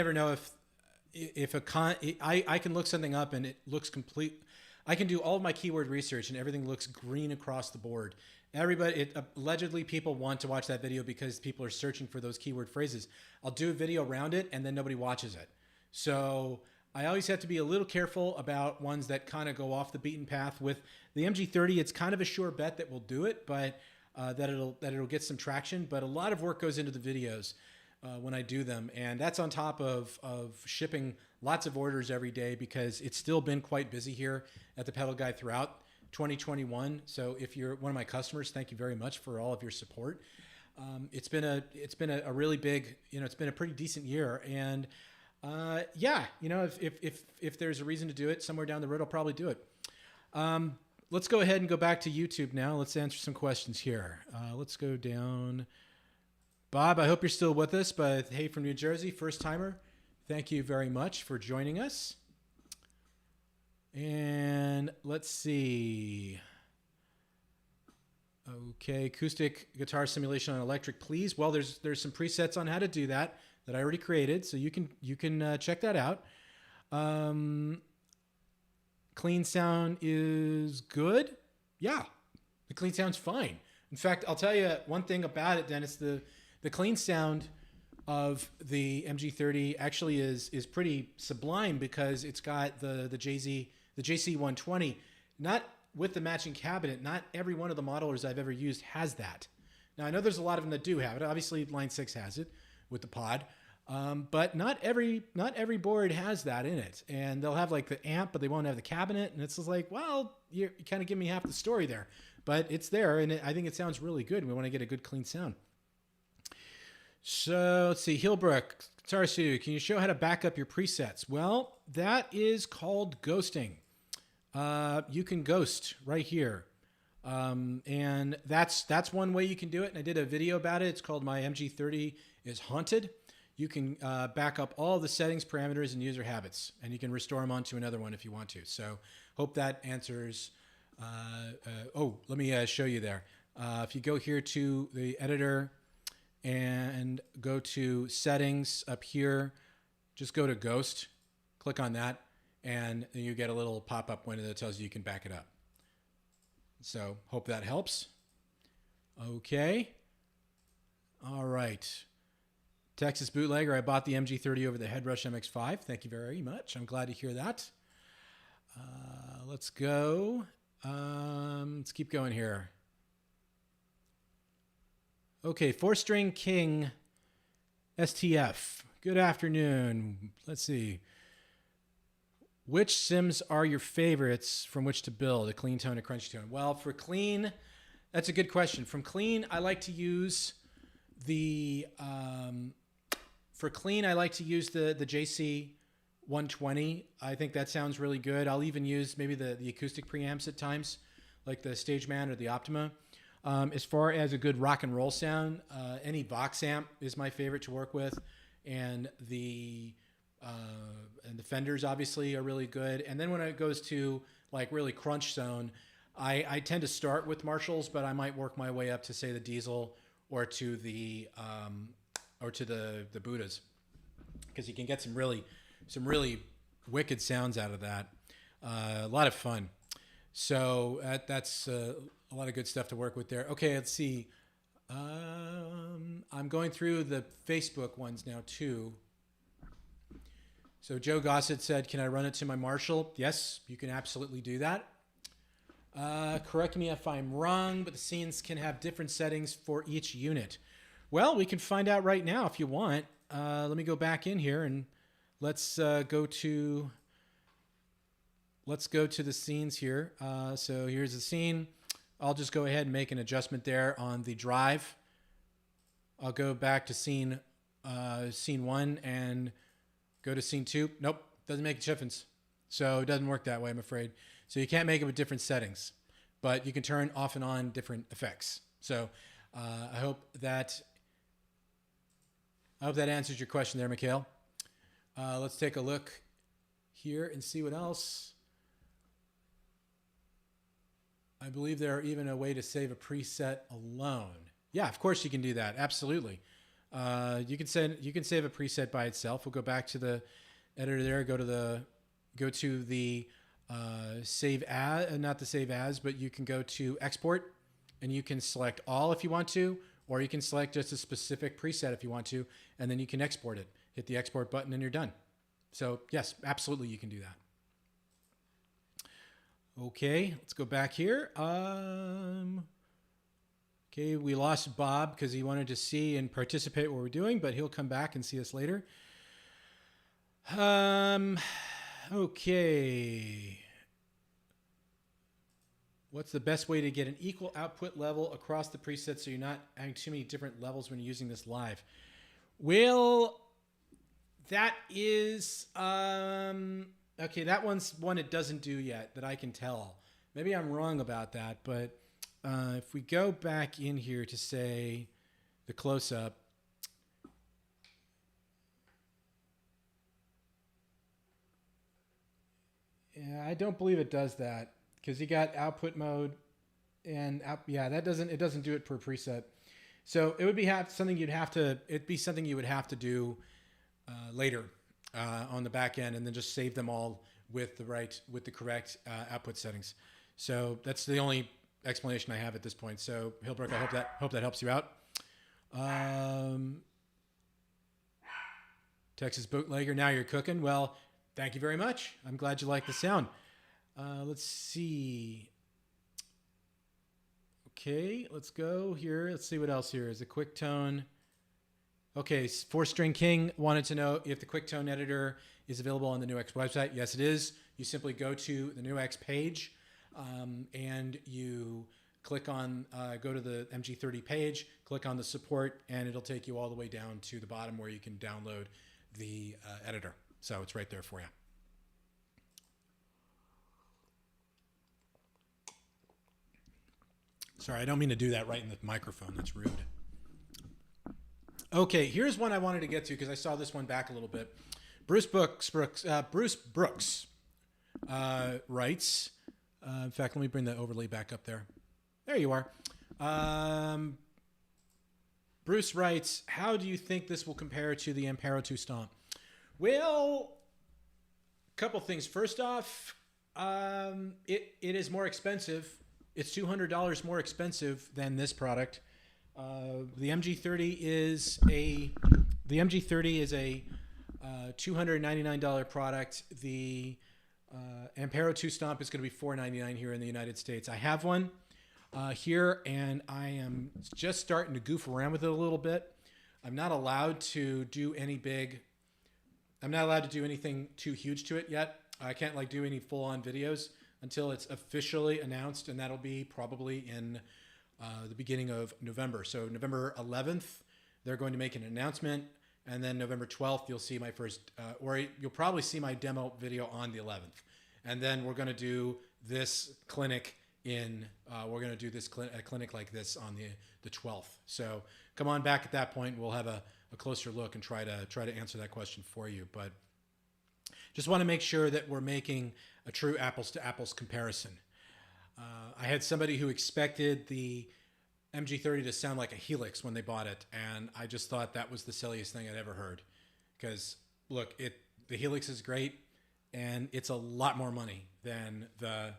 can look something up and it looks complete. I can do all of my keyword research and everything looks green across the board. Allegedly people want to watch that video because people are searching for those keyword phrases. I'll do a video around it and then nobody watches it. So I always have to be a little careful about ones that kind of go off the beaten path. With the MG-30, it's kind of a sure bet that we'll do it, but that it'll get some traction. But a lot of work goes into the videos when I do them, and that's on top of shipping lots of orders every day because it's still been quite busy here at the Pedal Guy throughout 2021. So if you're one of my customers, thank you very much for all of your support. It's been a really big, it's been a pretty decent year, and if there's a reason to do it somewhere down the road, I'll probably do it. Let's go ahead and go back to YouTube now. Let's answer some questions here. Let's go down. Bob, I hope you're still with us, but hey, from New Jersey, first timer. thank you very much for joining us. And let's see. Okay, acoustic guitar simulation on electric, please. Well, there's some presets on how to do that I already created, so you can check that out. Clean sound is good. Yeah, the clean sound's fine. In fact, I'll tell you one thing about it, Dennis. The clean sound of the MG-30 actually is pretty sublime because it's got the JC120, not with the matching cabinet. Not every one of the modelers I've ever used has that. Now, I know there's a lot of them that do have it. Obviously, Line 6 has it with the pod, but not every board has that in it. And they'll have like the amp, but they won't have the cabinet. And it's just like, well, you kind of give me half the story there. But it's there, and I think it sounds really good. We want to get a good, clean sound. So let's see, Hillbrook, Guitar Studio, can you show how to back up your presets? Well, that is called ghosting. You can ghost right here. And that's one way you can do it. And I did a video about it. It's called My MG-30 is Haunted. You can back up all the settings, parameters, and user habits, and you can restore them onto another one if you want to. So hope that answers. Let me show you there. If you go here to the editor and go to settings up here, just go to ghost, click on that, and then you get a little pop-up window that tells you can back it up. So hope that helps. Okay. All right. Texas Bootlegger, I bought the MG-30 over the Headrush MX-5. Thank you very much. I'm glad to hear that. Let's go. Let's keep going here. Okay, 4-string King STF. Good afternoon. Let's see. Which sims are your favorites from which to build? A clean tone, a crunchy tone? Well, for clean, that's a good question. From clean, I like to use the JC 120. I think that sounds really good. I'll even use maybe the acoustic preamps at times, like the Stageman or the Optima. As far as a good rock and roll sound, any Vox amp is my favorite to work with, and the Fenders obviously are really good. And then when it goes to like really crunch zone, I tend to start with Marshalls, but I might work my way up to say the Diesel or to the Buddhas, because you can get some really wicked sounds out of that. A lot of fun. So that's a lot of good stuff to work with there. Okay, let's see. I'm going through the Facebook ones now too. So Joe Gossett said, can I run it to my Marshall? Yes, you can absolutely do that. Correct me if I'm wrong, but the scenes can have different settings for each unit. Well, we can find out right now if you want. Let me go back in here and let's go to the scenes here. So here's the scene. I'll just go ahead and make an adjustment there on the drive. I'll go back to scene 1 and go to scene 2. Nope, doesn't make a difference. So it doesn't work that way, I'm afraid. So you can't make it with different settings, but you can turn off and on different effects. So I hope that answers your question there, Mikhail. Let's take a look here and see what else. I believe there are even a way to save a preset alone. Yeah, of course you can do that. Absolutely. You can save a preset by itself. We'll go back to the editor there. Go to the save as, not the save as, but you can go to export, and you can select all if you want to, or you can select just a specific preset if you want to, and then you can export it. Hit the export button and you're done. So yes, absolutely you can do that. Okay, let's go back here. Okay, we lost Bob because he wanted to see and participate what we're doing, but he'll come back and see us later. Okay. What's the best way to get an equal output level across the presets so you're not having too many different levels when you're using this live? Well, that is... okay, that one's one it doesn't do yet that I can tell. Maybe I'm wrong about that, but if we go back in here to say the close-up, Yeah, I don't believe it does that because you got output mode and yeah, it doesn't do it per preset. So it would be something it'd be something you would have to do later on the back end, and then just save them all with the correct output settings. So that's the only explanation I have at this point. So Hillbrook, I hope that helps you out. Texas bootlegger, now you're cooking. Well, thank you very much. I'm glad you like the sound. Let's see. Okay, let's go here. Let's see what else here is. A quick tone. Okay, 4-String King wanted to know if the QuickTone editor is available on the NUX website. Yes, it is. You simply go to the NUX page and you click on, go to the MG-30 page, click on the support, and it'll take you all the way down to the bottom where you can download the editor. So it's right there for you. Sorry, I don't mean to do that right in the microphone. That's rude. Okay, here's one I wanted to get to because I saw this one back a little bit. Bruce Brooks writes, in fact, let me bring the overlay back up there. There you are. Bruce writes, how do you think this will compare to the Ampero 2 Stomp? Well, a couple things. First off, it is more expensive. It's $200 more expensive than this product. The MG-30 is a $299 product. The Ampero 2 Stomp is going to be $499 here in the United States. I have one here, and I am just starting to goof around with it a little bit. I'm not allowed to do anything too huge to it yet. I can't do any full-on videos until it's officially announced, and that'll be probably in the beginning of November. So November 11th, they're going to make an announcement, and then November 12th, you'll see my first, or you'll probably see my demo video on the 11th. And then we're going to do this clinic a clinic like this on the 12th. So come on back at that point. We'll have a closer look and try to answer that question for you. But just want to make sure that we're making a true apples to apples comparison. I had somebody who expected the MG-30 to sound like a Helix when they bought it, and I just thought that was the silliest thing I'd ever heard. Because look, the Helix is great, and it's a lot more money than the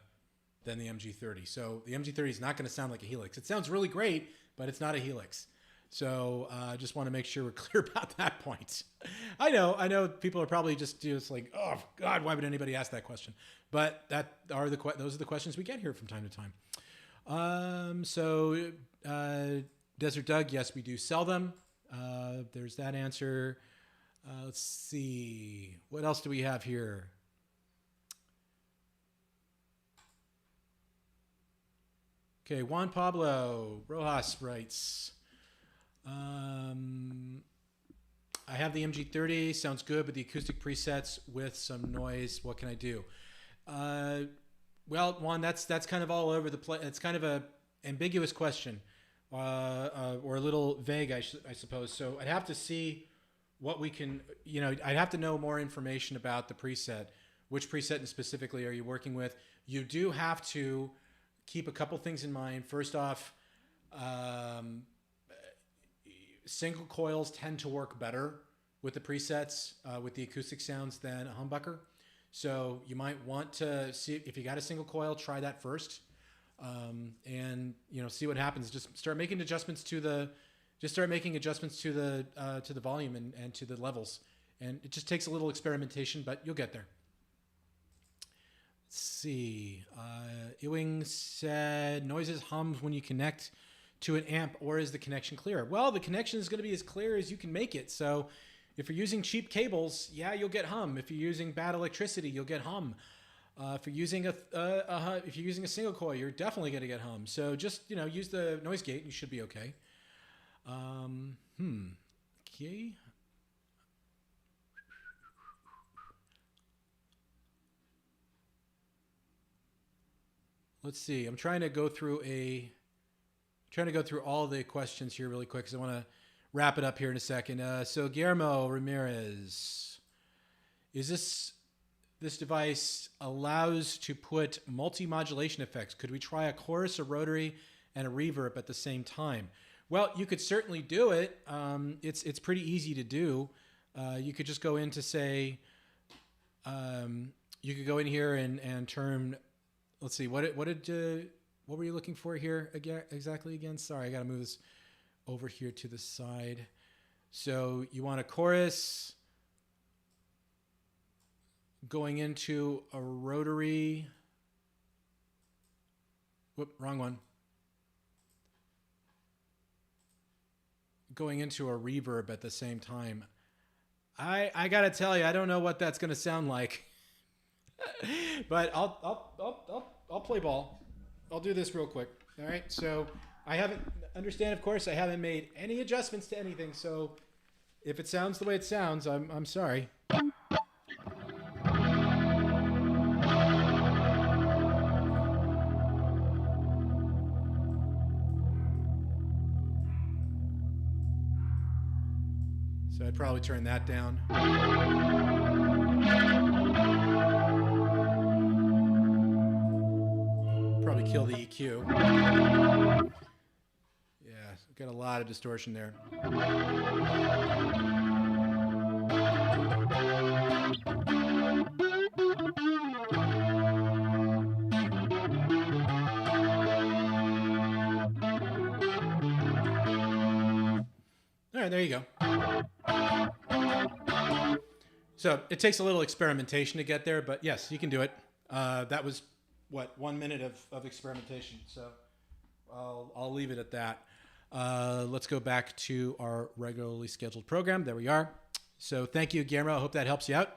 MG-30. So the MG-30 is not going to sound like a Helix. It sounds really great, but it's not a Helix. So I just want to make sure we're clear about that point. I know people are probably just like, oh God, why would anybody ask that question? But those are the questions we get here from time to time. Desert Doug, yes, we do sell them. There's that answer. Let's see. What else do we have here? Okay, Juan Pablo Rojas writes, I have the MG-30, sounds good, but the acoustic presets with some noise, what can I do? Well, Juan, that's kind of all over the place. It's kind of a ambiguous question, or a little vague, I suppose. So I'd have to see what we can, I'd have to know more information about the preset. Which preset specifically are you working with? You do have to keep a couple things in mind. First off, single coils tend to work better with the presets, with the acoustic sounds than a humbucker. So you might want to see if you got a single coil, try that first, and see what happens. Just start making adjustments to the volume and to the levels, and it just takes a little experimentation, but you'll get there. Let's see. Ewing said noises hums when you connect to an amp, or is the connection clear? Well, the connection is going to be as clear as you can make it. So if you're using cheap cables, yeah, you'll get hum. If you're using bad electricity, you'll get hum. If you're using a single coil, you're definitely going to get hum. So just use the noise gate, and you should be okay. Okay. Let's see. I'm trying to go through all the questions here really quick because I want to wrap it up here in a second. So Guillermo Ramirez, is this this device allows to put multi-modulation effects. Could we try a chorus, a rotary, and a reverb at the same time? Well, you could certainly do it. It's pretty easy to do. You could just go in to say, you could go in here and turn. Let's see, what were you looking for here again? Exactly again. Sorry, I got to move this over here to the side. So you want a chorus going into a rotary. Whoop, wrong one. Going into a reverb at the same time. I gotta tell you, I don't know what that's gonna sound like, but I'll play ball. I'll do this real quick. All right. So I understand, of course, I haven't made any adjustments to anything. So if it sounds the way it sounds, I'm sorry. So I'd probably turn that down. Probably kill the EQ. Yeah, got a lot of distortion there. All right, there you go. So it takes a little experimentation to get there, but yes, you can do it. That was, what, 1 minute of experimentation. So I'll leave it at that. Let's go back to our regularly scheduled program. There we are. So thank you, Guillermo. I hope that helps you out.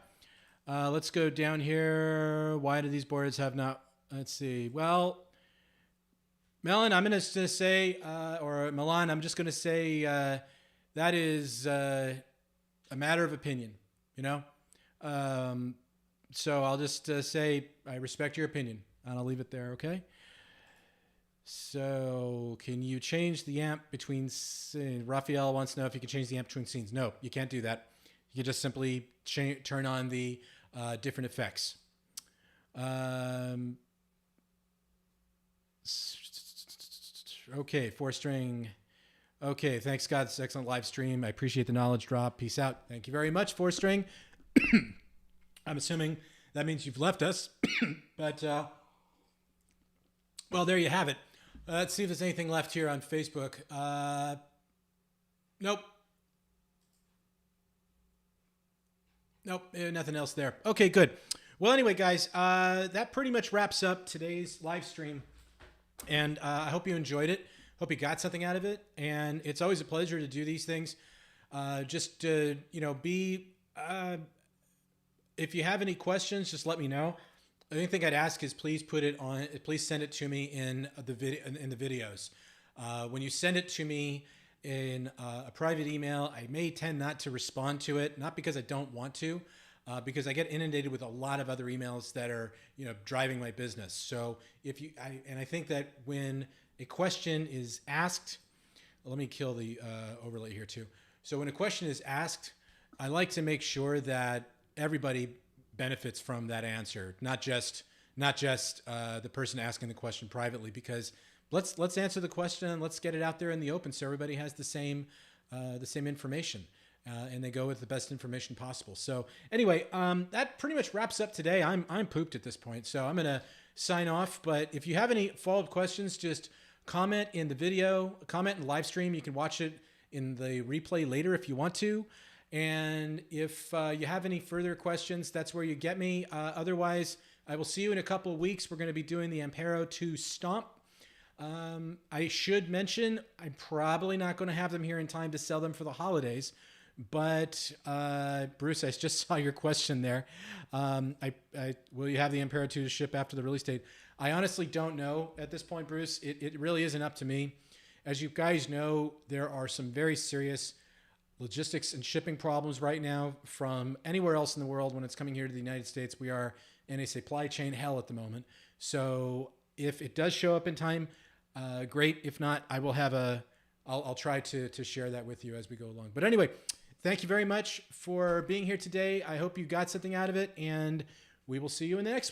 Let's go down here. Why do these boards have not... Let's see. Well, Melon, I'm going to say, or Milan, I'm just going to say that is a matter of opinion, you know? So I'll just say I respect your opinion, and I'll leave it there, okay? So can you change the amp between... Raphael wants to know if you can change the amp between scenes. No, you can't do that. You can just simply turn on the different effects. Okay, 4-string. Okay, thanks, God. It's an excellent live stream. I appreciate the knowledge drop. Peace out. Thank you very much, 4-string. I'm assuming that means you've left us. But, well, there you have it. Let's see if there's anything left here on Facebook. Nope. Nope, nothing else there. Okay, good. Well, anyway, guys, that pretty much wraps up today's live stream. And I hope you enjoyed it. Hope you got something out of it. And it's always a pleasure to do these things. Just to, if you have any questions, just let me know. The only thing I'd ask is please send it to me in the videos. When you send it to me in a private email, I may tend not to respond to it, not because I don't want to, because I get inundated with a lot of other emails that are, driving my business. So I think that when a question is asked, let me kill the overlay here too. So when a question is asked, I like to make sure that everybody benefits from that answer, not just the person asking the question privately, because let's answer the question and let's get it out there in the open so everybody has the same information and they go with the best information possible. So anyway, that pretty much wraps up today. I'm pooped at this point, so I'm gonna sign off. But if you have any follow-up questions, just comment in the video, comment in the live stream. You can watch it in the replay later if you want to. And if you have any further questions, that's where you get me. Otherwise, I will see you in a couple of weeks. We're going to be doing the Ampero 2 Stomp. I should mention, I'm probably not going to have them here in time to sell them for the holidays. But Bruce, I just saw your question there. Will you have the Ampero 2 to ship after the release date? I honestly don't know at this point, Bruce. It really isn't up to me. As you guys know, there are some very serious logistics and shipping problems right now from anywhere else in the world. When it's coming here to the United States, we are in a supply chain hell at the moment. So if it does show up in time, great. If not, I will have I'll try to share that with you as we go along. But anyway, thank you very much for being here today. I hope you got something out of it, and We will see you in the next